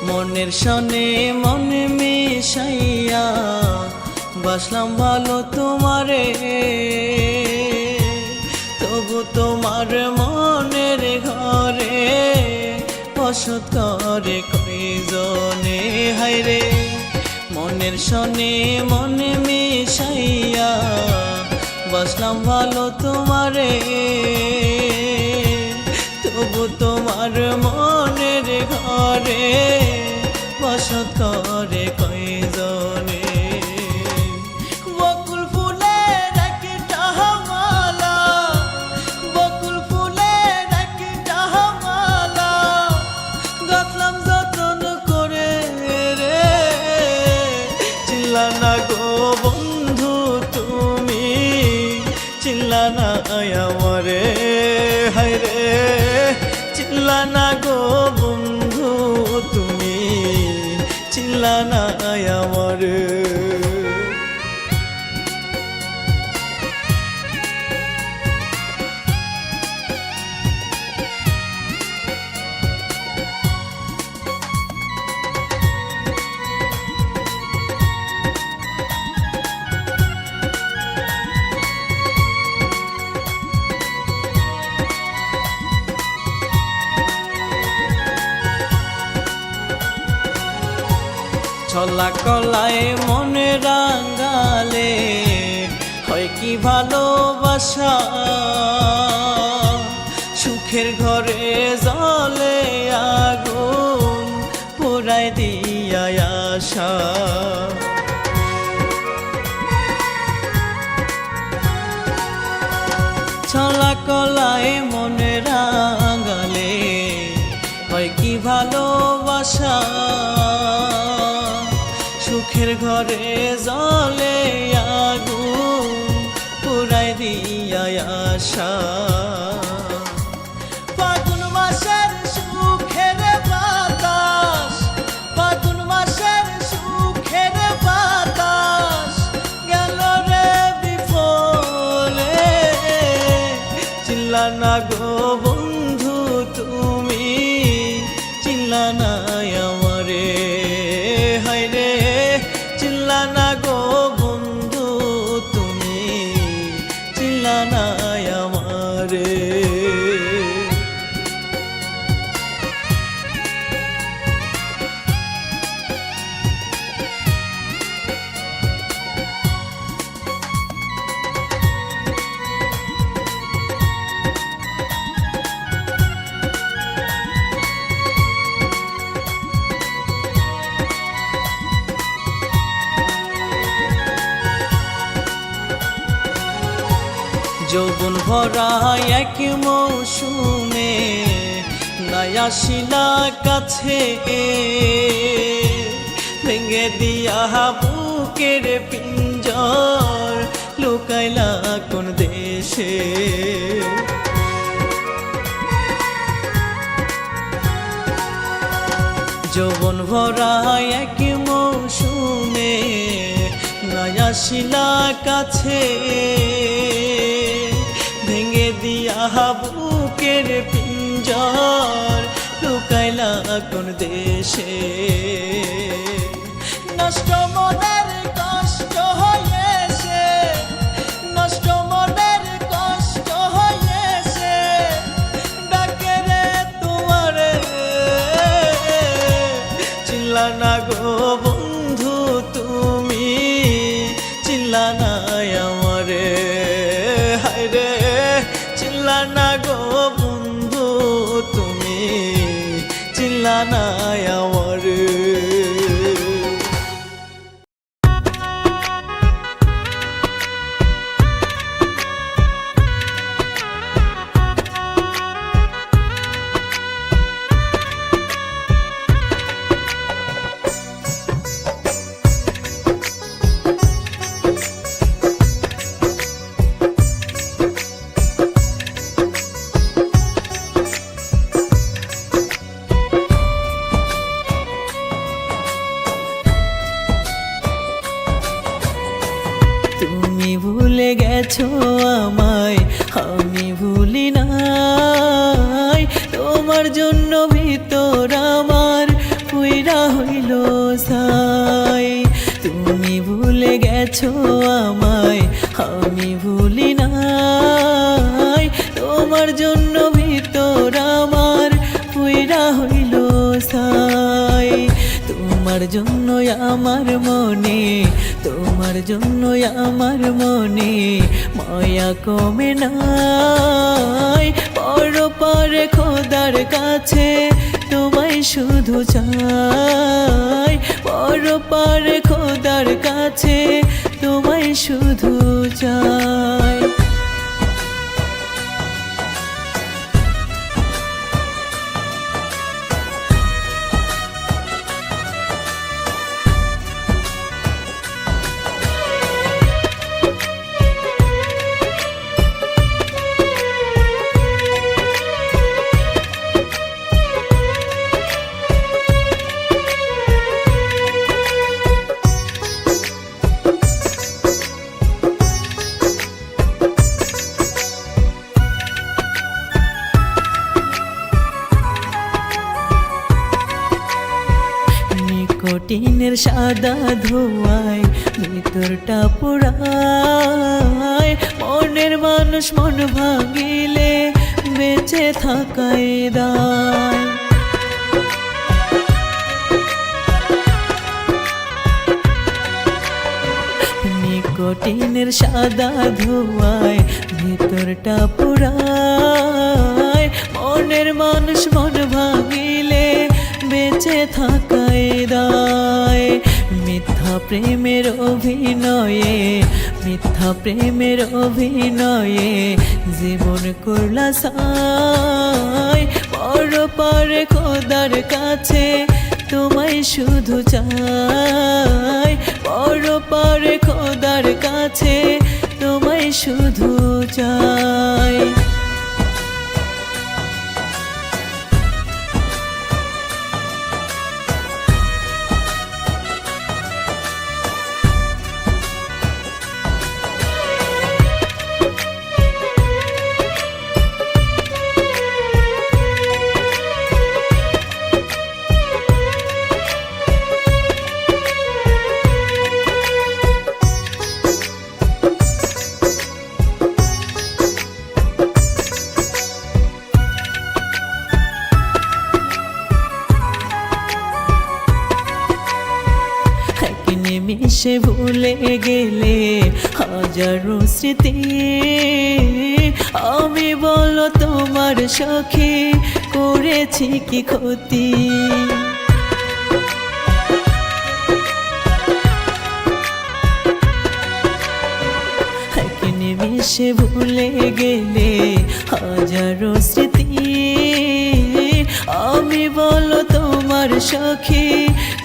[SPEAKER 1] মনের সনে মনে মিশাইয়া বাসলাম ভালো তোমারে, তবু তোমার মনের ঘরে বসত করে কয়জনে। হায়রে মনের সনে মনে মিশাইয়া বাসলাম ভালো তোমারে, তবু তোমার মনের ঘরে বসত করে কয়জনে। বকুল ফুলের একটা মালা, বকুল ফুলের একটা মালা গাঁথলাম যতন করে রে, চিল্লা না গো বন্ধু তুমি, চিল্লা না আমারে। হায়রে চিল্লা না গো বন্ধু তুমি, চিল্লা না আমারে। ছলা কলায় মনে রাঙালে হয় কি ভালোবাসা, সুখের ঘরে জ্বলে আগুন পোড়ায় দিয়া আশা। ছলা কলায় মনে রাঙালে হয় কি ভালোবাসা, সুখের ঘরে জ্বলে আগুন পোড়ায় দিয়া আশা। ফাগুন মাসের সুখের বাতাস, ফাগুন মাসের সুখের বাতাস গেল রে বিফলে, চিল্লা না গো বন্ধু তুমি, চিল্লা না আমারে। হায়রে চিল্লা না গো বন্ধু তুমি, চিল্লা না আমারে। যৌবন ভরা এক মৌসুমে নাই আসিলা কাছে, ভেঙে দিয়া বুকের পিঞ্জর লুকাইলা কোন দেশে। যৌবন ভরা এক মৌসুমে নাই আসিলা কাছে, ভেঙে দিয়া বুকের পিঞ্জর লুকাইলা কোন দেশে। নষ্ট মনের কষ্ট হয়েছে, নষ্ট মনের কষ্ট হয়েছে ডাকে রে তোমারে, চিল্লা না গো বন্ধু তুমি, চিল্লা না আমারে। হায়রে চিল্লা না গো বন্ধু তুমি, চিল্লা না আমারে। গেছো আমায় আমি ভুলি নাই, তোমার জন্য ভিতর আমার পুইরা হইল ছাই। তুমি ভুলে গেছো আমায় আমি ভুলি নাই, তোমার জন্য ভিতর আমার পুইরা হইল ছাই। তোমার জন্যই আমার মনে, তোমার জন্যই আমার মনে মায়া কমে নাই। পরপারে খোদার কাছে তোমায় শুধু চাই, পরপারে খোদার কাছে তোমায় শুধু চাই। নিকোটিনের সাদা ধোঁয়ায় ভিতরটা পোড়ায়, মনের মানুষ মন ভাঙিলে বেঁচে থাকায় দায়। নিকোটিনের সাদা ধোঁয়ায় ভিতরটা পোড়ায়, মনের মানুষ মন ভাঙিলে বেঁচে থাকায় দায়। মিথ্যা প্রেমের অভিনয়ে, মিথ্যা প্রেমের অভিনয়ে জীবন করলা ছাই। পরপারে খোদার কাছে তোমায় শুধু চাই, পরপারে খোদার কাছে তোমায় শুধু চাই। নিমিষে ভুলে গেলে হাজারো স্মৃতি, আমি বলো তোমার সখী করেছি কি ক্ষতি। নিমিষে ভুলে গেলে হাজারো স্মৃতি, আমি বলো তোমার সখী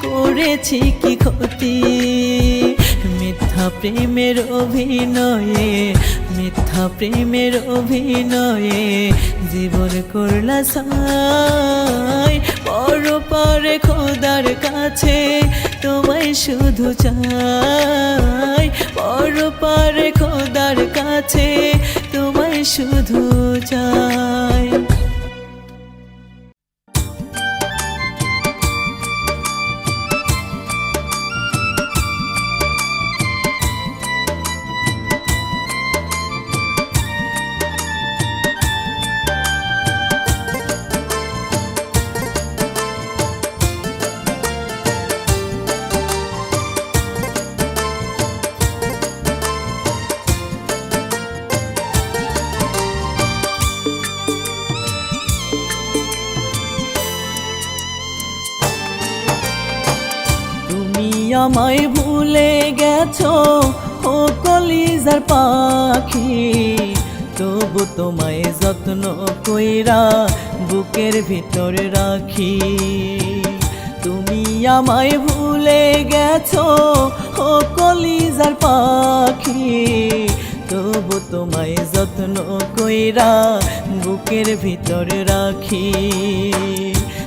[SPEAKER 1] করেছি কি ক্ষতি। মিথ্যা প্রেমের অভিনয়ে, মিথ্যা প্রেমের অভিনয়ে জীবন করলা ছাই। পরপারে খোদার কাছে তোমায় শুধু চাই, পরপারে খোদার কাছে তোমায় শুধু চাই। আমায় ভুলে গেছো ও কলিজার পাখি, তবু তোমায় যত্ন কইরা বুকের ভিতরে রাখি। তুমি আমায় ভুলে গেছো ও কলিজার পাখি, তবু তোমায় যত্ন কইরা বুকের ভিতরে রাখি।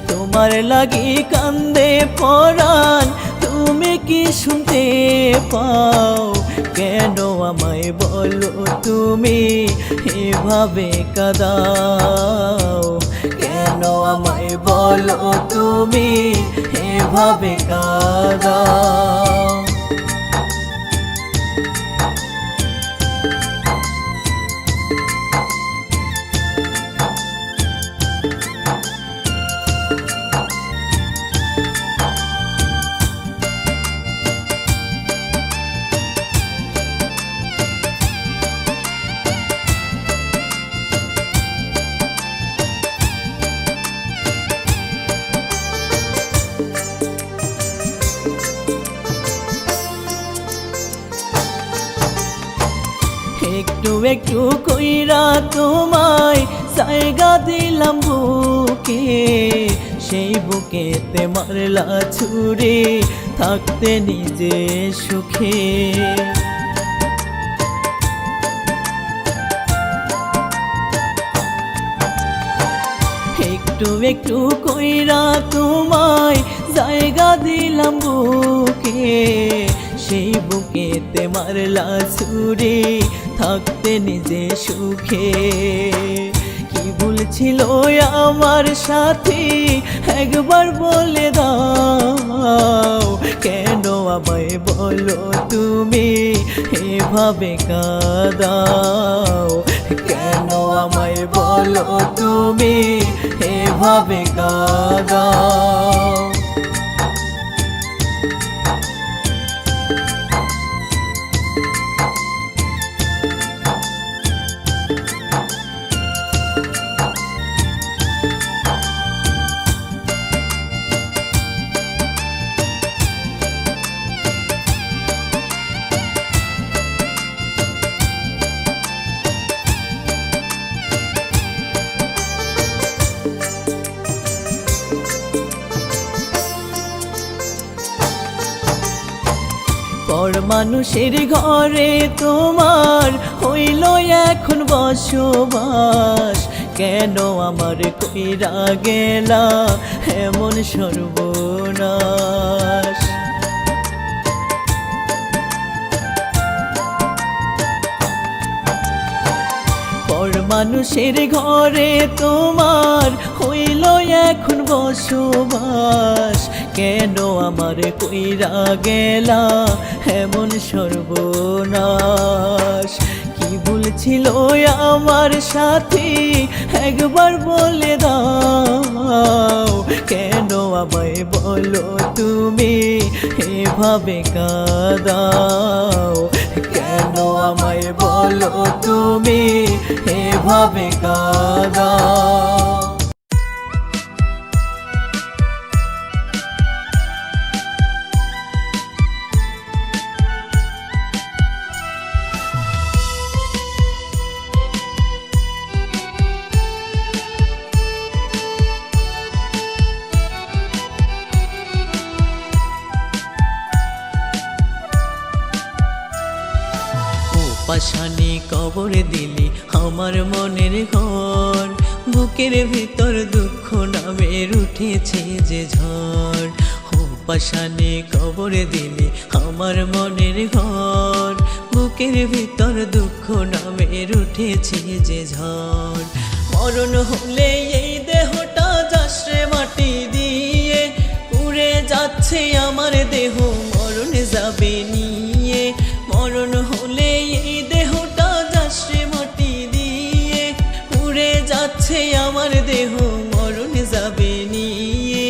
[SPEAKER 1] তোমার লাগি কান্দে পরাণ, তুমি কি শুনতে পাও? কেন আমায় বলো তুমি এভাবে কাঁদাও, কেন আমায় বলো তুমি এভাবে কাঁদাও। একটু একটু কইরা তোমায় জায়গা দিলাম বুকে, সেই বুকেতে মারলা ছুরি থাকতে নিজে সুখে। একটু একটু কইরা তোমায় জায়গা দিলাম বুকে, সেই বুকেতে মারলা ছুরি থাকতে নিজে সুখে। কি ভুল ছিল আমার সাথে একবার বলে দাও, কেন আমায় বলো তুমি এভাবে কাঁদাও, কেন আমায় বলো তুমি এভাবে কাঁদাও। পর মানুষের ঘরে তোমার হইল এখন বসবাস, কেন আমার কইরা গেলা এমন সর্বনাশ। পর মানুষের ঘরে তোমার হইল এখন বসবাস, কেন আমার কইরা গেলা এমন সর্বনাশ। কি ভুল ছিল আমার সাথে একবার বলে দাও, কেন আমায় বলো তুমি এভাবে কাঁদাও, কেন আমায় বলো তুমি এভাবে কাঁদাও। পাশানি কবর দিলি আমার মনের ঘর, বুকের ভিতর দুঃখ নামের উঠেছে যে ঝড়। ও পাশানি কবর দিলি আমার মনের ঘর, বুকের ভিতর দুঃখ নামের উঠেছে যে ঝড়। মরণ হলে এই দেহটা যাচ্ছে মাটি দিয়ে, উড়ে যাচ্ছে আমার দেহ মরণ যাবে নিয়ে। মরণ হলে এই দেহটা যাচ্ছে মাটি দিয়ে, উড়ে যাচ্ছে আমার দেহ মরণ যাবে নিয়ে।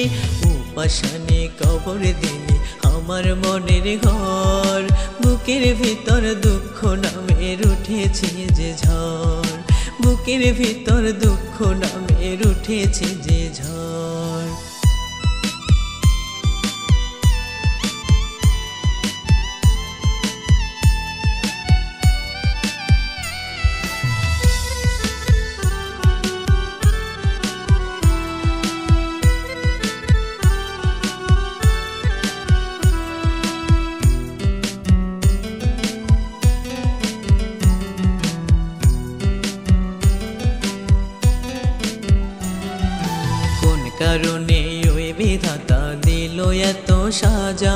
[SPEAKER 1] উপাসানে কবর দিলে আমার মনের ঘর, বুকের ভিতর দুঃখ নামের উঠেছে যে ঝড়, বুকের ভিতর দুঃখ নামের উঠেছে যে ঝড়। কারণে ওই বিধাতা দিল এত সাজা,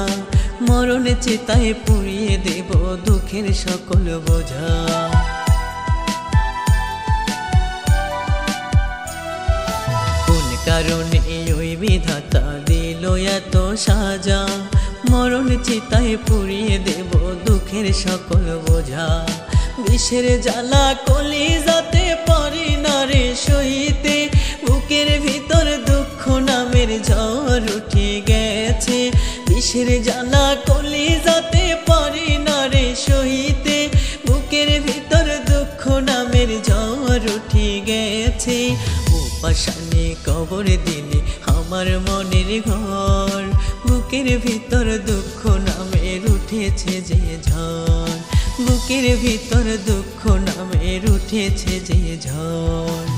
[SPEAKER 1] মরণ চিতায় পুড়িয়ে দেব দুঃখের সকল বোঝা। কোন কারণে ওই বিধাতা দিল এত সাজা, মরণ চিতায় পুড়িয়ে দেব দুঃখের সকল বোঝা। বিষের জ্বালা কলিজাতে পারি না রে সইতে, বুকের ভিতর দুঃখ নামের ঝড় উঠে গেছে। বিষের জ্বালা কলিজাতে পারি না রে সইতে, বুকের ভিতর দুঃখ নামের ঝড় উঠে গেছে। উপাসানে কবর দিলে আমার মনের ঘর, বুকের ভিতর দুঃখ নামের উঠেছে যে ঝড়, বুকের ভিতর দুঃখ নামের উঠেছে যে ঝড়।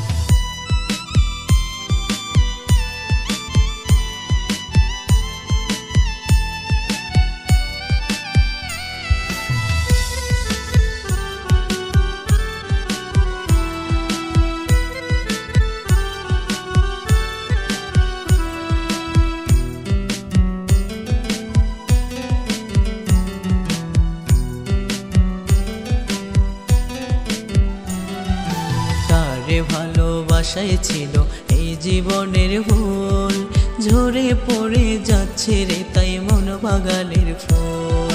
[SPEAKER 1] ভালোবাসায় ছিল এই জীবনের ভুল, ঝরে পড়ে যাচ্ছে রে তাই মন বাগানের ফুল।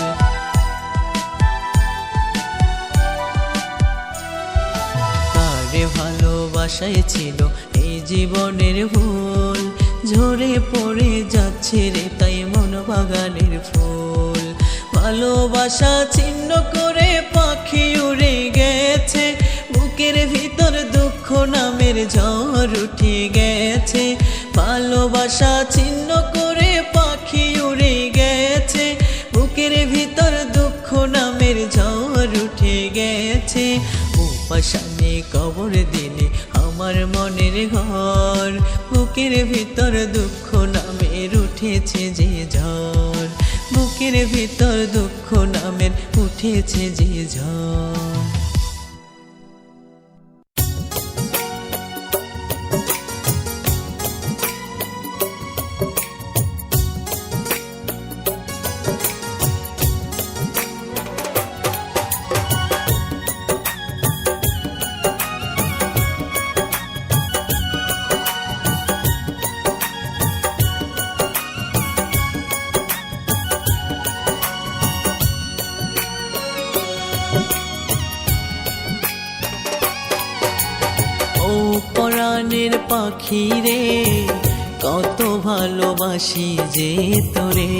[SPEAKER 1] কারে ভালোবাসায় ছিল এই জীবনের ভুল, ঝরে পড়ে যাচ্ছে রে তাই মন বাগানের ফুল। ভালোবাসা ছিন্ন করে পাখি উড়ে গেছে, বুকের ভিতর দুঃখ নামের ঝড় উঠে গেছে। ভালোবাসা ছিন্ন করে পাখি উড়ে গেছে, বুকের ভিতর দুঃখ নামের ঝড় উঠে গেছে। উপাসানে কবর দিলে আমার মনের ঘর, বুকের ভিতর দুঃখ নামের উঠেছে যে ঝড়, বুকের ভিতর দুঃখ নামের উঠেছে যে ঝড়। পরাণের পাখি রে কত ভালোবাসি যে তোরে,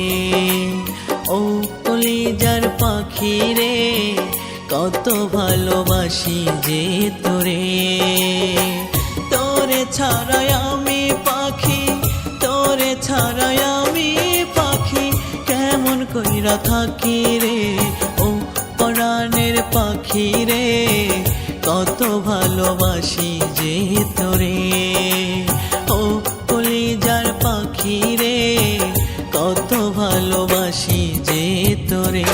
[SPEAKER 1] ও কলিজার পাখি রে কত ভালোবাসি যে তোরে। তোরে ছাড়াই আমি পাখি, তোরে ছাড়াই আমি পাখি, কেমন কইরা থাকি রে ও পরাণের পাখি রে কত ভালোবাসি যে তোরে। ও কলিজার পাখি রে কত ভালোবাসি যে তোরে।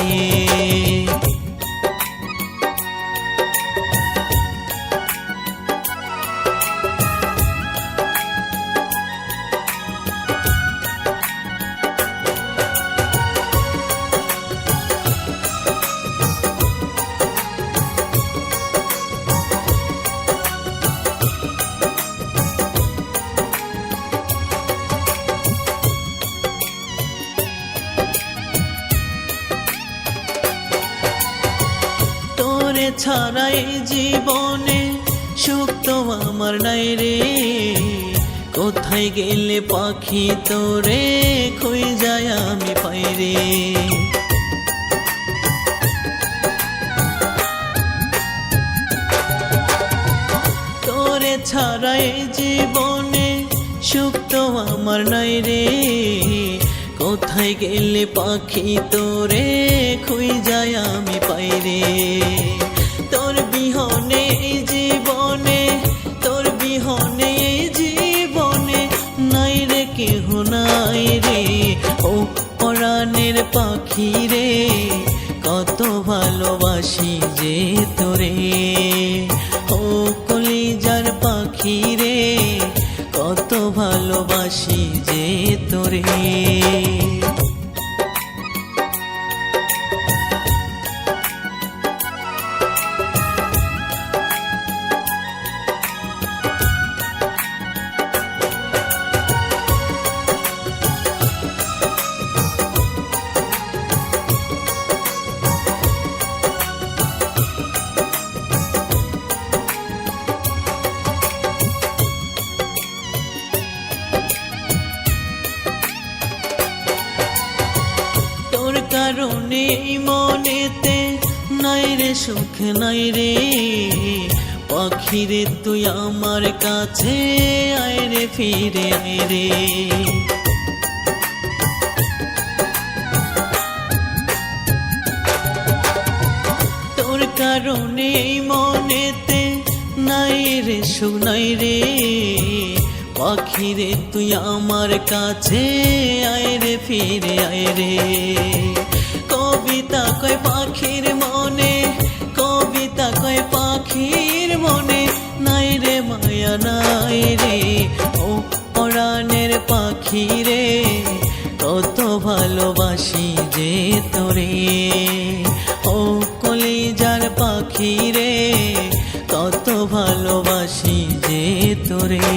[SPEAKER 1] ছাড়া এই জীবনে সুখ তো আমার নাই রে, কোথায় গেলে পাখি তোরে খুঁই যায় আমি পাই রে। তোরে ছাড়া এই জীবনে সুখ তো আমার নাই রে, কোথায় গেলে পাখি তোরে খুঁই যায় আমি পাই রে। তোর বিহনে এই জীবনে, তোর বিহনে এই জীবনে নাই রে কেহ নাই রে। ও পরাণের পাখি রে কত ভালোবাসি যে তোরে। ও কলিজার পাখি রে কত ভালোবাসি যে তোরে। কারণে মনেতে নাই রে সুখ নাই রে, পাখিরে তুই আমার কাছে আয় রে, ফিরে আয় রে। তোর কারণে মনেতে নাই রে সুখ নাই রে, পাখিরে তুই আমার কাছে আয় রে, ফিরে আয় রে। কবিতা কয় পাখির মনে, কবিতা কয় পাখির মনে নাই রে মায়া নাই রে, ও পরাণের পাখি রে কত ভালোবাসি যে তোরে, ও কলিজার পাখি রে কত ভালোবাসি যে তোরে।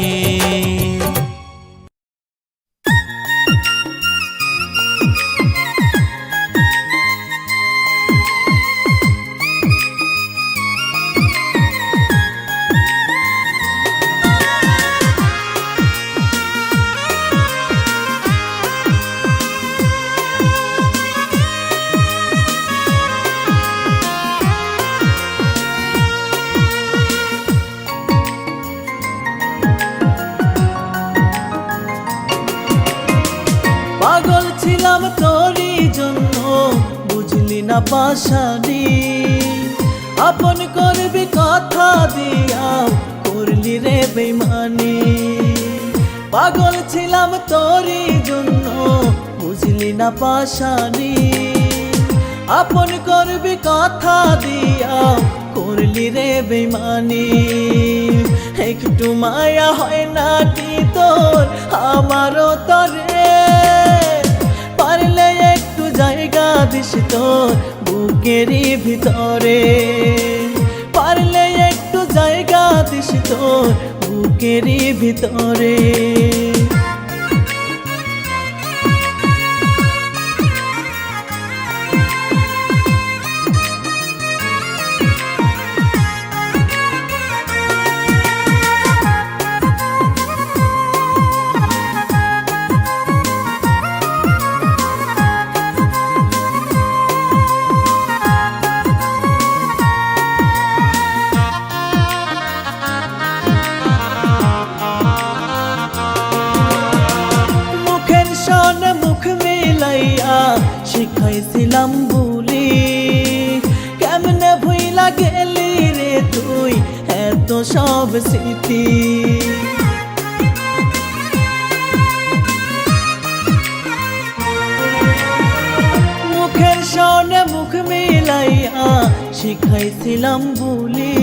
[SPEAKER 1] পাগল ছিলাম তোরই জন্য বুঝলি না পাশানি, আপন করবি কথা দিয়া করলি রে বেইমানি। পাগল ছিলাম তোরই জন্য বুঝলি না পাশানি, আপন করবি কথা দিয়া করলি রে বেইমানি। একটু মায়া হয় না কি তোর আমারও তরে, পারলে একটু জায়গা দিস তোর বুকেরই ভিতরে, পারলে একটু জায়গা দিস তোর বুকেরই ভিতরে। শিখাইছিলাম বুলি কেমনে ভুইলা গেলি রে তুই এত সব স্মৃতি, মুখের সনে মুখ মিলাইয়া শিখাইছিলাম বুলি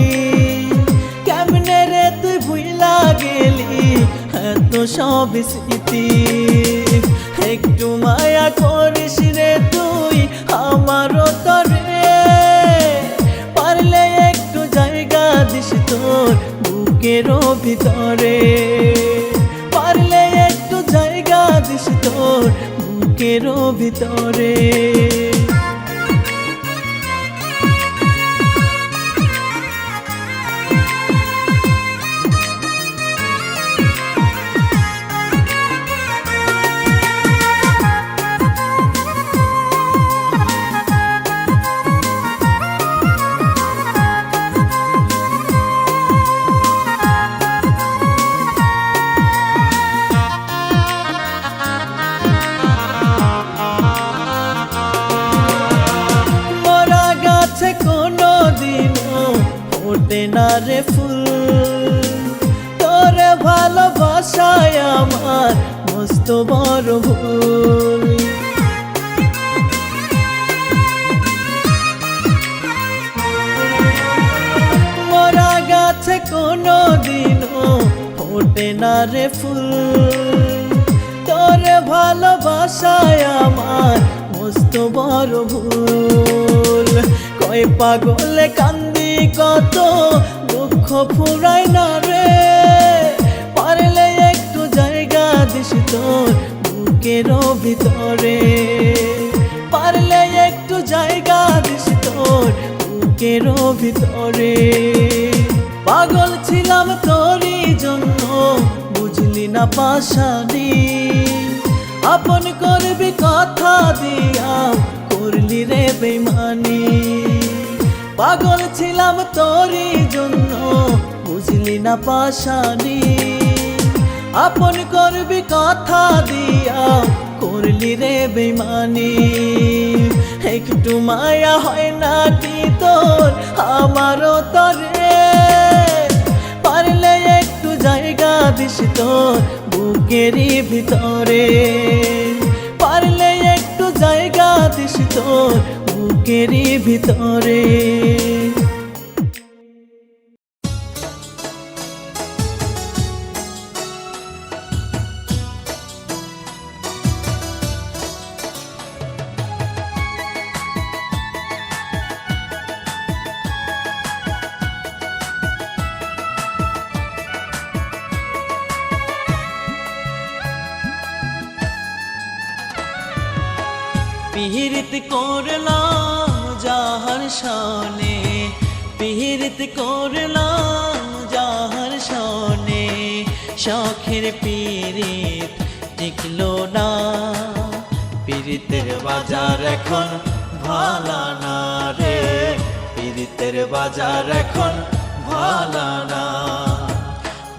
[SPEAKER 1] কেমনে রে তুই ভুইলা গেলি এত সব স্মৃতি। একটু মায়া করিস রে তুই আমারও তরে, পারলে একটু জায়গা দিস তোর বুকেরও ভিতরে, পারলে একটু জায়গা দিস তোর বুকেরও ভিতরে। না রে ফুল তোরে ভালোবাসায় আমার মস্ত বড় ভুল, মরা গাছে কোনো দিনও ফোটে না রে ফুল, তোরে ভালোবাসায় আমার মস্ত বড় ভুল। কয় পাগলে কান্দি কত দুঃখ ফুরায় না রে, পারলে একটু জায়গা দিস তোর বুকেরও ভিতরে, পারলে একটু জায়গা দিস তোর বুকেরও ভিতরে। পাগল ছিলাম তোরই জন্য বুঝলি না পাশানি, আপন করবি কথা দিয়া করলি করলি রে বেইমানি। পাগল ছিলাম তোরই জন্য, বুঝলি না পাশানি। আপন করবি কথা দিয়া, করলি রে বেইমানি। একটু মায়া হয় না কি তোর আমারও তরে, পারলে একটু জায়গা দিস তোর বুকেরই ভিতরে, পারলে একটু জায়গা দিস তোর বুকেরই ভিতরে। পিহিরিত করলাম যাহার সনে, পিহিরিত করলাম যাহার সনে, শখের পিরিত টিকলো না। পিরিতের বাজার এখন ভালা না রে, পিরিতের বাজার এখন ভালা না।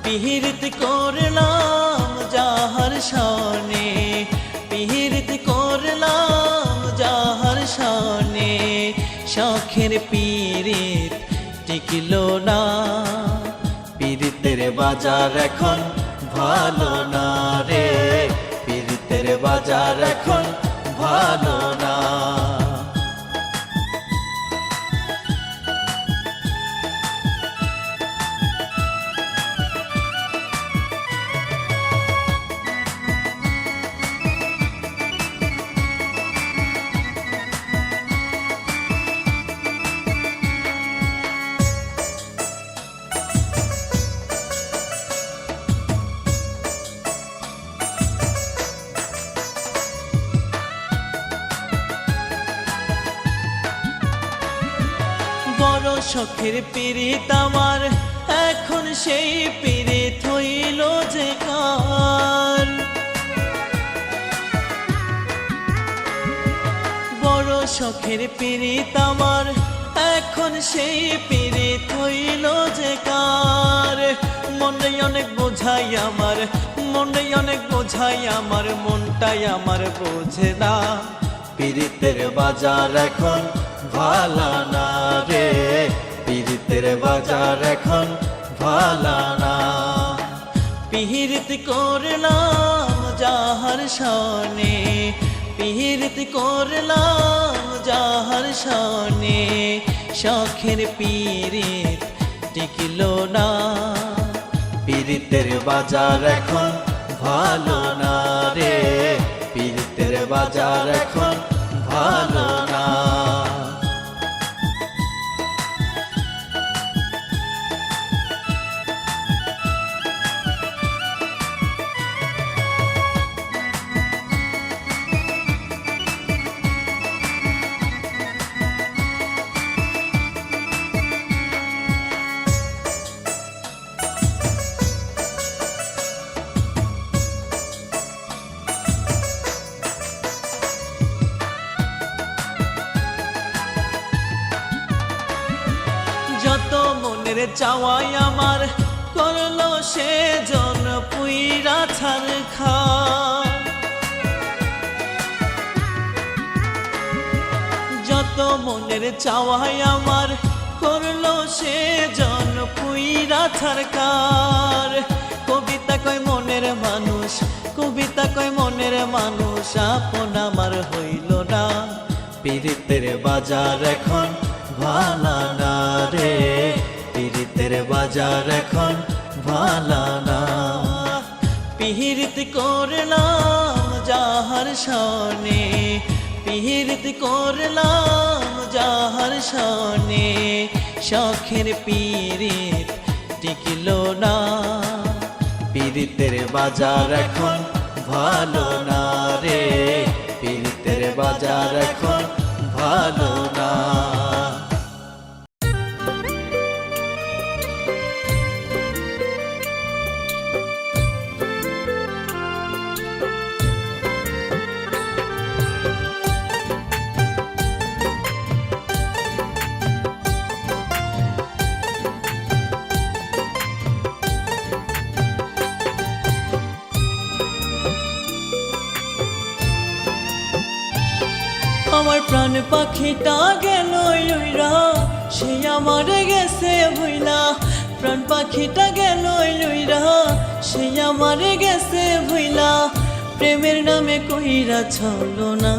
[SPEAKER 1] পিহিরিত করলাম যাহার সনে, পিহিরিত করলাম যাহার সনে, শখের পিরিত টিকলো না। পিরিতের বাজার এখন ভালো না রে, পিরিতের বাজার এখন ভালো না। বড় শখের পিরিত আমার, এখন সেই পিরিত হইল যে কার। বড় শখের পিরিত আমার, এখন সেই পিরিত হইল যে কার। মনে অনেক বোঝাই আমার, মনে অনেক বোঝাই আমার, মনটাই আমার বোঝে না। পিরিতের বাজার এখন ভালা না রে, পিরিতের বাজার এখন ভালা না। পিহিরিত করলাম যাহার সনে, পিহিরিত করলাম যাহার সনে, শখের পিরিত টিকলো না। পিরিতের বাজার এখন ভালো না রে, পিরিতের বাজার এখন ভালো না। যত মনের চাওয়াই আমার, করলো সে জন পুইরা ছারখা। যত মনের চাওয়াই আমার, করলো সে জন পুইরা ছারখার। কবিতা কয় মনের মানুষ, কবিতা কয় মনের মানুষ, আপন আমার হইল না। পিরিতের বাজার এখন ভালা না রে, পিরিতের বাজার এখন ভালা না। পিহিরিত করলাম যাহার সনে, পিহিরিত করলাম যাহার সনে, শখের পিরিত টিকলো না। পিরিতের বাজার এখন ভালো না রে, পিরিতের বাজার এখন ভালো না। আমার প্রাণ পাখিটা গেল উইরা, সে আমারে গেছে ভুইলা। প্রাণ পাখিটা গেল উইরা, সে আমারে গেছে ভুইলা। প্রেমের নামে কইরা ছলো না,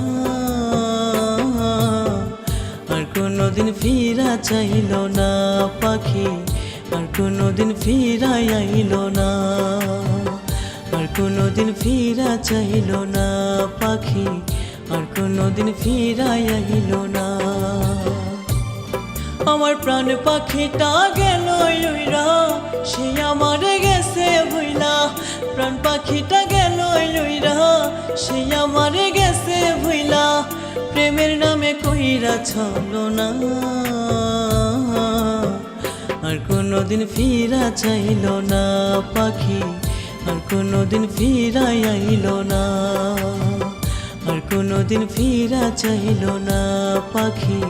[SPEAKER 1] আর কোনোদিন ফিরা চাইল না পাখি, আর কোনোদিন ফিরা আইল না, আর কোনোদিন ফিরা চাইল না পাখি, আর কোনোদিন ফিরা আইল না। আমার প্রাণ পাখিটা গেল উইরা, সে আমারে গেছে ভুইলা। প্রাণ পাখিটা গেল উইরা, সে আমারে গেছে ভুইলা। প্রেমের নামে কইরা ছলো না, আর কোনোদিন ফিরা চাইল না পাখি, আর কোনোদিন ফিরা আইল না, আর কোনোদিন ফিরা চাইল না পাখি,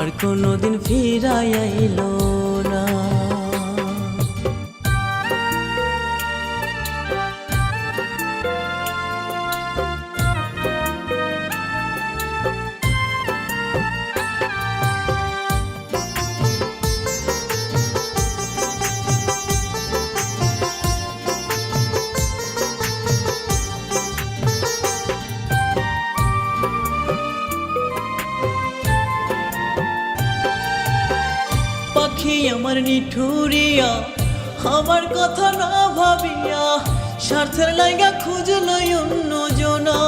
[SPEAKER 1] আর কোনোদিন ফিরা আইল না। পাখি আমার নিঠুরিয়া, আমার কথা না ভাবিয়া, স্বার্থের লাইগা খুঁজল অন্য জনা।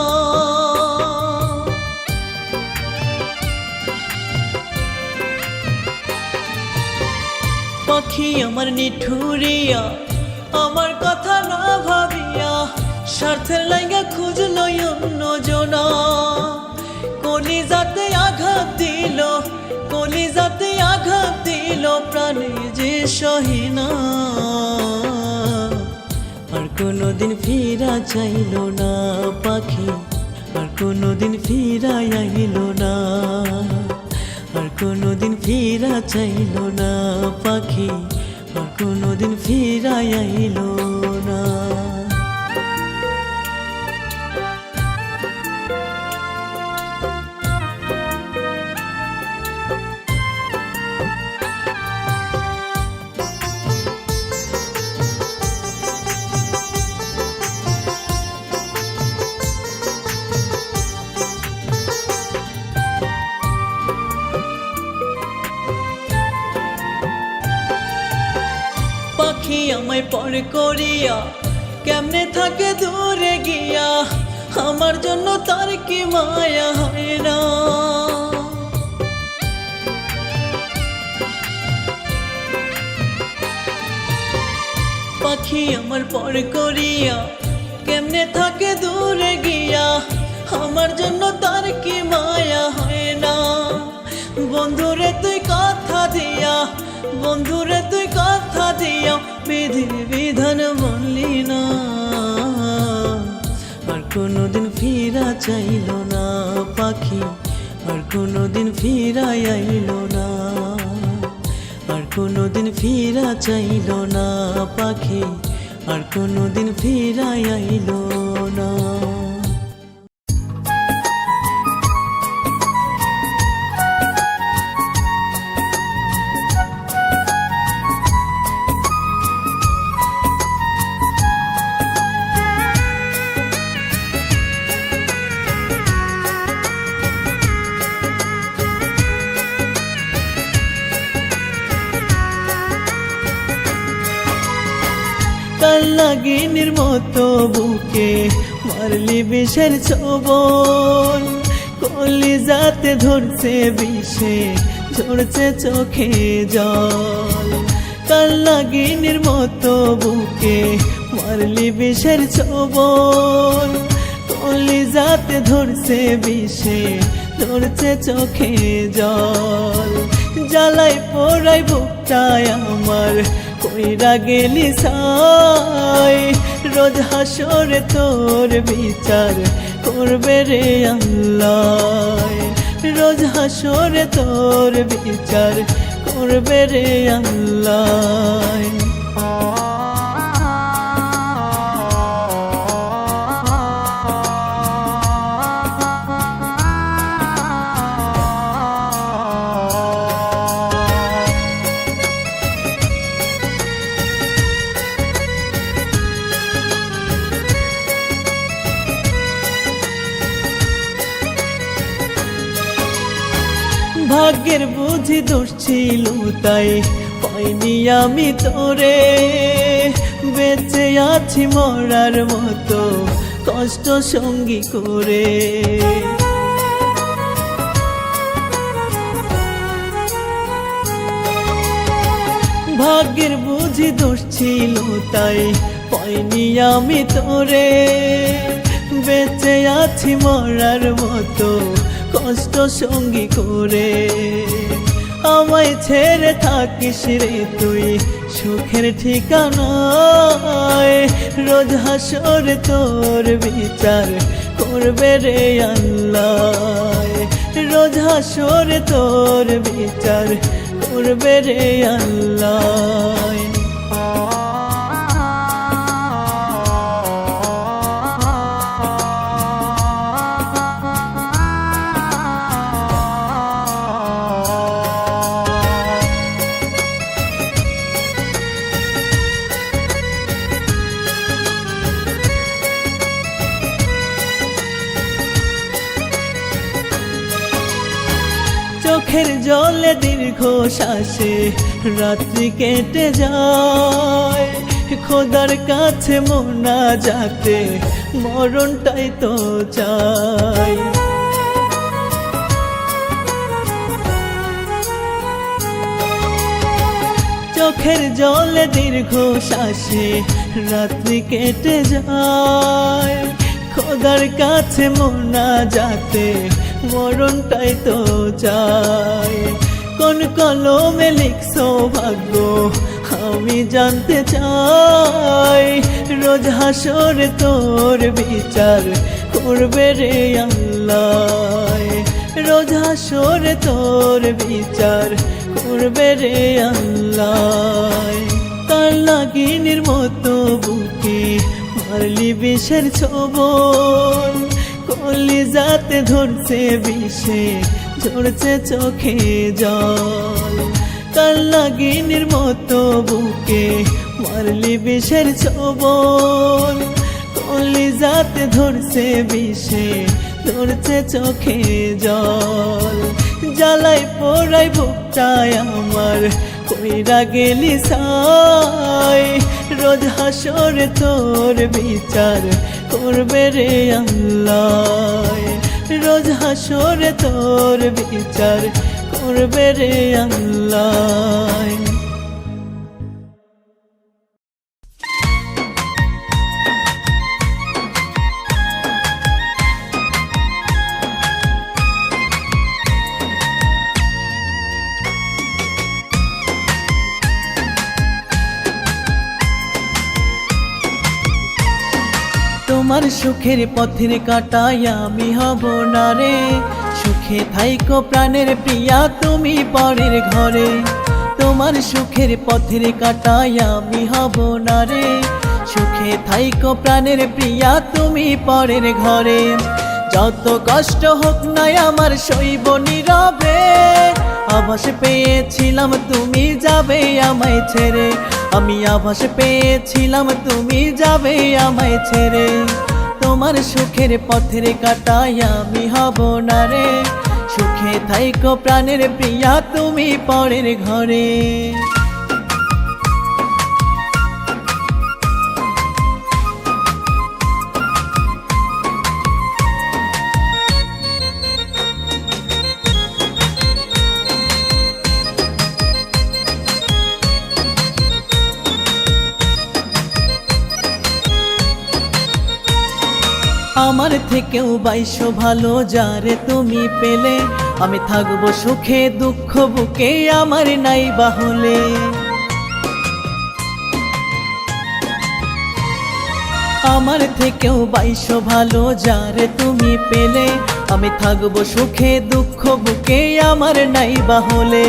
[SPEAKER 1] পাখি আমার নিঠুরিয়া, আমার কথা না ভাবিয়া, স্বার্থের লাইগা খুঁজল অন্য জনা। কলিজাতে আঘাত দিল, কলিজাতে আঘাত দিল, প্রাণে যে সহিনা। আর কোনোদিন ফিরা চাইল না পাখি, আর কোনোদিন ফিরা আইল না, আর কোনোদিন ফিরা চাইল না পাখি, আর কোনোদিন ফিরা আইল না। পাখি আমায় পর করিয়া, কেমনে থাকে দূরে গিয়া, আমার জন্য তার কি মায়া হয় না। পাখি আমার পর করিয়া, কেমনে থাকে দূরে গিয়া, আমার জন্য তার কি মায়া হয় না। বন্ধুরে তুই কথা দিয়া, বন্ধুরে তুই কথা দিয়া, বিধির বিধান মানলি না। আর কোনোদিন ফিরা চাইল না পাখি, আর কোনোদিন ফিরা আইল না, আর কোনোদিন ফিরা চাইল না পাখি, আর কোনোদিন ফিরা আইল না। কাল্লাগিনীর মতো বুকে মারলি বিষের ছোবল, কলিজাতে ধরছে বিষে, ঝরছে চোখে জল। কাল্লাগিনীর মতো বুকে মারলি বিষের ছোবল, কলিজাতে ধরছে বিষে, ঝরছে চোখে জল। জ্বালাই পোড়াই বুকটায় আমার, কইরা গেলি সাই, রোজ হাসরে তোর বিচার করবে রে আল্লাহ, রোজ হাসরে তোর বিচার করবে রে আল্লাহ। ভাগ্যের বুঝি দোষ ছিল তাই পাইনি আমি তোরে, বেঁচে আছি মরার মতো কষ্ট সঙ্গী করে। ভাগ্যের বুঝি দোষ ছিল তাই পাইনি আমি তোরে, বেঁচে আছি মরার মতো কষ্ট সঙ্গী করে। আমায় ছেড়ে থাকিস রে তুই সুখের ঠিকানায়, রোজ হাসর তোর বিচার করবে রে আল্লাহ, রোজ হাসর তোর বিচার করবে রে আল্লাহ। চোখের জলে দীর্ঘ শ্বাসে রাত্রি কেটে যায়, খোদার কাছে মোনাজাতে মরণটাই তো চাই। চোখের জলে দীর্ঘ শ্বাসে রাত্রি কেটে যায়, খোদার কাছে মোনাজাতে মরণটাই তো চাই। কোন কলমে লিখছো ভাগ্য আমি জানতে চাই, রোজ হাসর তোর বিচার করবে রে আল্লাহ, রোজ হাসর তোর বিচার করবে রে আল্লাহ। তার লাগিনীর মতো বুকে মারলি বিষের ছোবল, কলিজাতে ধরছে বিষে ঝরছে চোখে জল। কাল লাগিনীর মতো বুকে মারলি বিষের ছোবল, কলিজাতে ধরছে বিষে ধরছে চোখে জল। জ্বালাই পোড়াই বুকটায় আমার কইরা গেলি সাই, রোজ হাসর তোর বিচার করবে রে আল্লাহ, রোজ হাসর তোর বিচার করবে রে আল্লাহ। তোমার সুখের পথের কাটায় আমি হব না রে, সুখে থাইকো প্রাণের প্রিয়া তুমি পরের ঘরে। তোমার সুখের পথের কাটায় আমি হব না রে, সুখে থাইকো প্রাণের প্রিয়া তুমি পরের ঘরে। যত কষ্ট হোক না আমার সইব নীরবে, আভাস পেয়েছিলাম তুমি যাবে আমায় ছেড়ে, আমি আভাস পেয়েছিলাম তুমি যাবে আমায় ছেড়ে। তোমার সুখের পথের কাটায় আমি হব না রে, সুখে থাইকো প্রাণের প্রিয়া তুমি পরের ঘরে। আমার থেকেও বাইশো ভালো যারে তুমি পেলে, আমি থাকবো সুখে দুঃখ বুকে আমার নাই বাহলে। আমার থেকেও বাইশো ভালো যারে তুমি পেলে, আমি থাকবো সুখে দুঃখ বুকে আমার নাই বাহলে।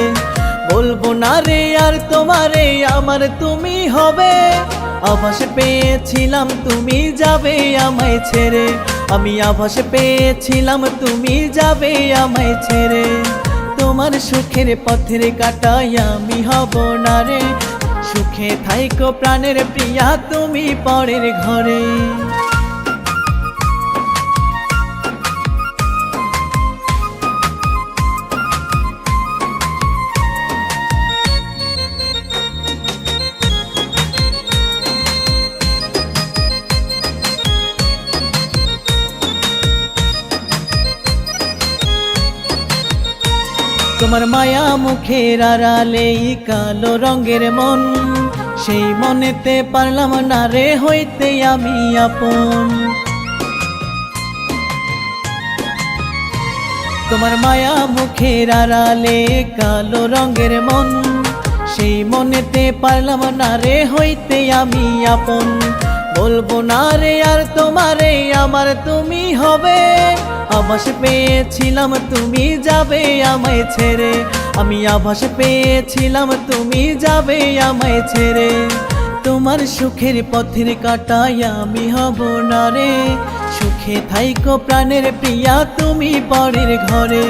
[SPEAKER 1] বলবো না রে আর তোমারে আমার তুমি হবে, আভাস পেয়েছিলাম তুমি যাবে আমায় ছেড়ে, আমি আভাস পেয়েছিলাম তুমি যাবে আমায় ছেড়ে। তোমার সুখের পথের কাটায় আমি হব না রে, সুখে থাইকো প্রাণের প্রিয়া তুমি পরের ঘরে। তোমার মায়া মুখের আড়ালে কালো রঙের মন, সেই মনেতে পারলাম না রে হইতে আমি আপন। তোমার মায়া মুখের আড়ালে কালো রঙের মন, সেই মনেতে পারলাম না রে হইতে আমি আপন। বলবো না রে আর তোমারে আমার তুমি হবে, আভাস পেয়েছিলাম তুমি যাবে আমায় ছেড়ে, আমি আভাস পেয়েছিলাম তুমি যাবে আমায় ছেড়ে। তোমার সুখের পথের কাটায় আমি হব না রে, সুখে থাইকো প্রাণের প্রিয়া তুমি পরের ঘরে।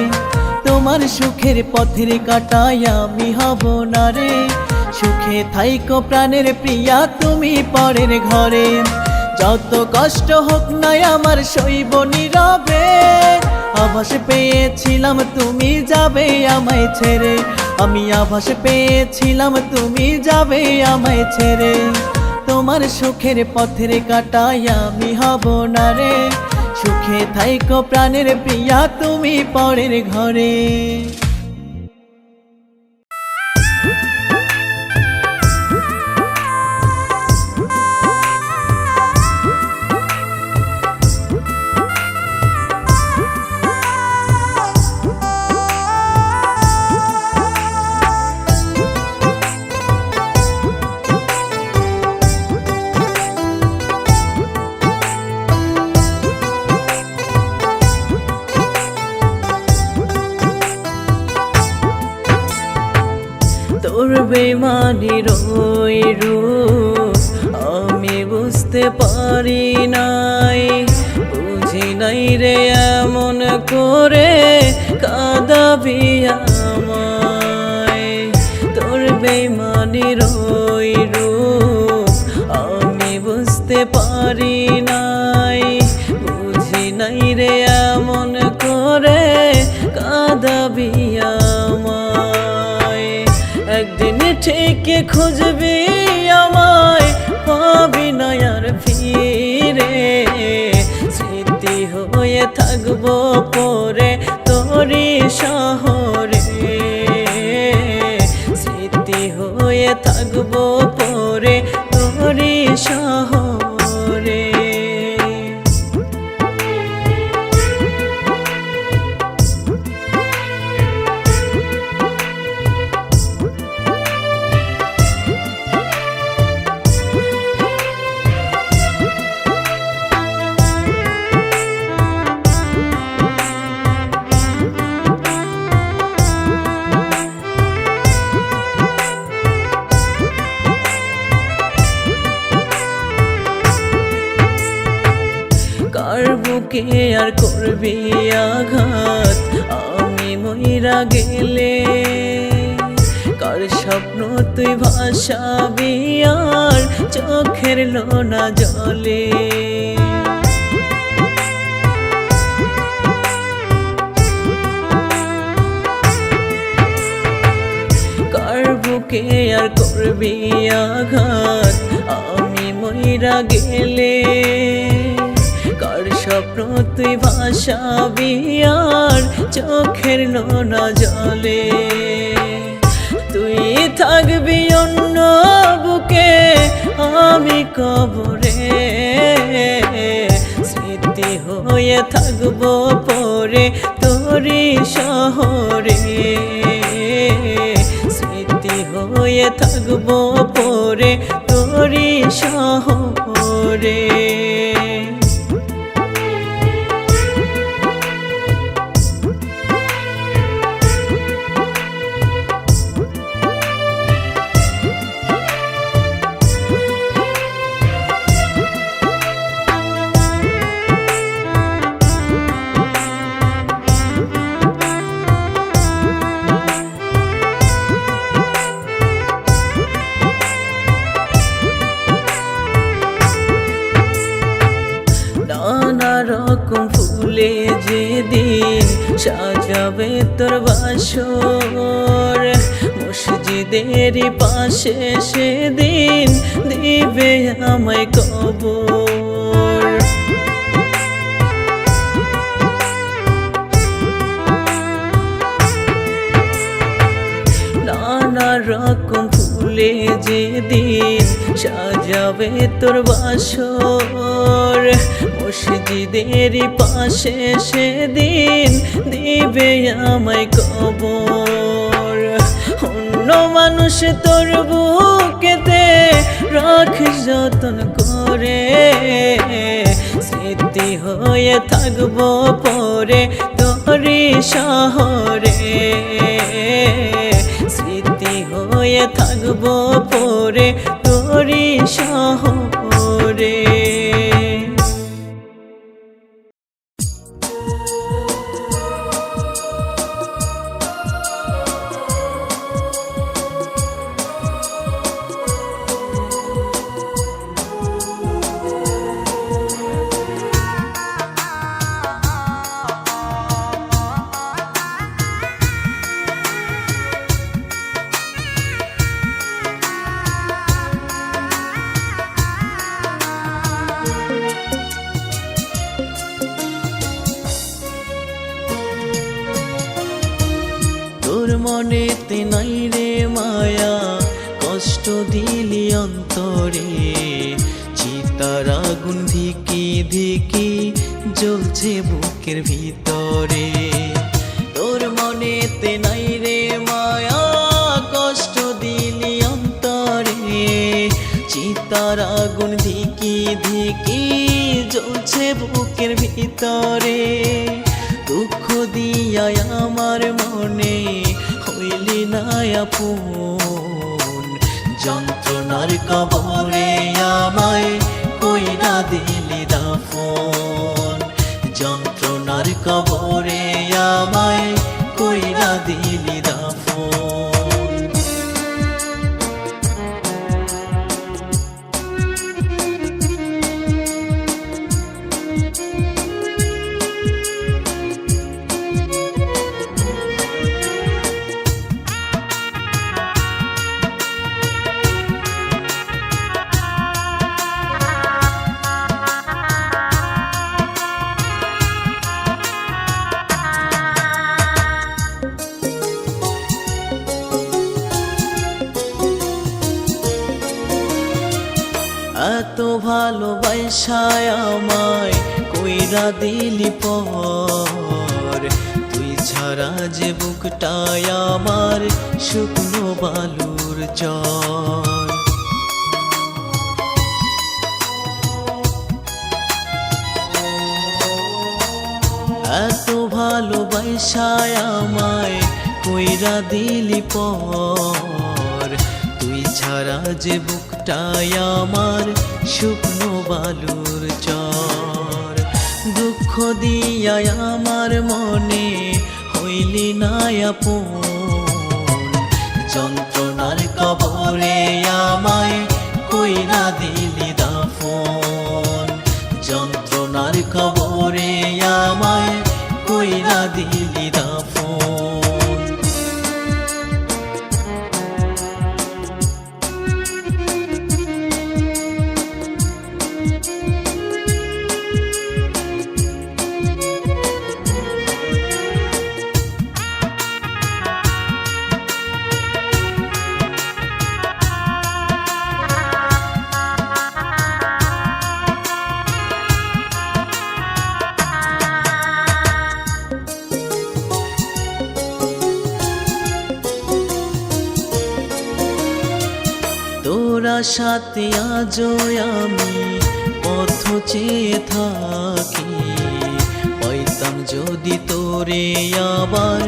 [SPEAKER 1] তোমার সুখের পথের কাটায় আমি হব না রে, সুখে থাইকো প্রাণের প্রিয়া তুমি পরের ঘরে। যত কষ্ট হোক না আমার সইব নীরবে, আভাস পেয়েছিলাম তুমি যাবে আমায় ছেড়ে, আমি আভাস পেয়েছিলাম তুমি যাবে আমায় ছেড়ে। তোমার সুখের পথের কাটায় আমি হব না রে, সুখে থাইকো প্রাণের প্রিয়া তুমি পরের ঘরে। তোর বেমানির ওই রূপ আমি বুঝতে পারি নাই, বুঝি নাই রে এমন করে কাঁদাবি আমায়। তোর বেমানির ওই রূপ আমি বুঝতে পারি নাই, বুঝি নাই রে এমন করে কাঁদাবি আমায়। একদিন ঠিক খুঁজবি আমায় পাবি না আর ফিরে, স্মৃতি হয়ে থাকবো পরে তোরি শহরে, স্মৃতি হয়ে থাকবো পরে তোরি শহরে। কার বুকে আর করবি আঘাত আমি মইরা গেলে, কার স্বপ্ন তুই ভাসাবি আর চোখের লোনা জলে। কার বুকে আর করবি আঘাত আমি মইরা গেলে, কার স্বপ্ন তুই ভাসাবি আর চোখের লোনা জলে। তুই থাকবি অন্য বুকে আমি কবরে, স্মৃতি হয়ে থাকবো পরে তোরি শহরে, স্মৃতি হয়ে থাকবো পরে তোরি শহরে। নানা রকম ফুলে যেদিন সাজাবে তোর বাসর, মসজিদের পাশে সেদিন দিবে আমায় কবর। রকম ফুলে যেদিন সাজাবে তোর বাসর, মসজিদের পাশে সেদিন দিবে আমায় কবর। অন্য মানুষ তোর বুকেতে রাখিস যতন করে, স্মৃতি হয়ে থাকবো পরে তোরি শহরে, স্মৃতি হয়ে থাকবো পরে তোরি শহরে। তোর মনেতে নাই রে মায়া, কষ্ট দিলি অন্তরে, চিতার আগুন ধিকি ধিকি জ্বলছে বুকের ভিতরে। তোর মনেতে নাই রে মায়া, কষ্ট দিলি অন্তরে, চিতার আগুন ধিকি ধিকি জ্বলছে বুকের ভিতরে। দুঃখ দিয়া আমার মনে হইলি না আপন, যন্ত্রণার কবরে আমায় কইরা দিলি দাফন, যন্ত্রণার কবরে আমায় কইরা দিলি দাফন। এত ভালোবাসায় আমায় কইরা দিলি পর, তুই ছাড়া যে বুকটায় আমার শুকনো বালুর চর। এত ভালোবাসায় আমায় কইরা দিলি পর, তুই ছাড়া যে বুকটায় আমার শুকনো বালুর চর। দুঃখ দিয়া আমার মনে হইলি না আপন, যন্ত্রণার কবরে আমায় কইরা দিলি দাফন, যন্ত্রণার কবরে আমায় কইরা দিলি দাফন। তোরা সাথে আজও আমি পথ চেয়ে থাকি, পাইতাম যদি তোরে আবার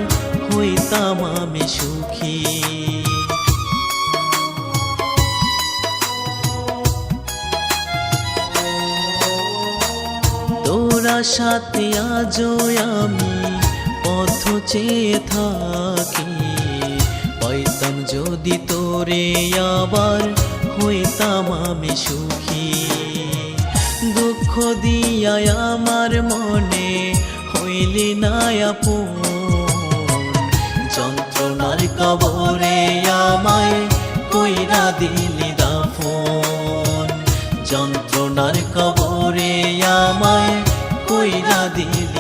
[SPEAKER 1] হইতাম আমি সুখী। তোরা সাথে আজও আমি পথ চেয়ে থাকি, পাইতাম যদি তোরে আবার হইতাম আমি সুখী। দুঃখ দিয়া আমার মনে হইলি না আপন, যন্ত্রণার কবরে আমায় কইরা দিলি দাফন, যন্ত্রণার কবরে আমায় কইরা দিলি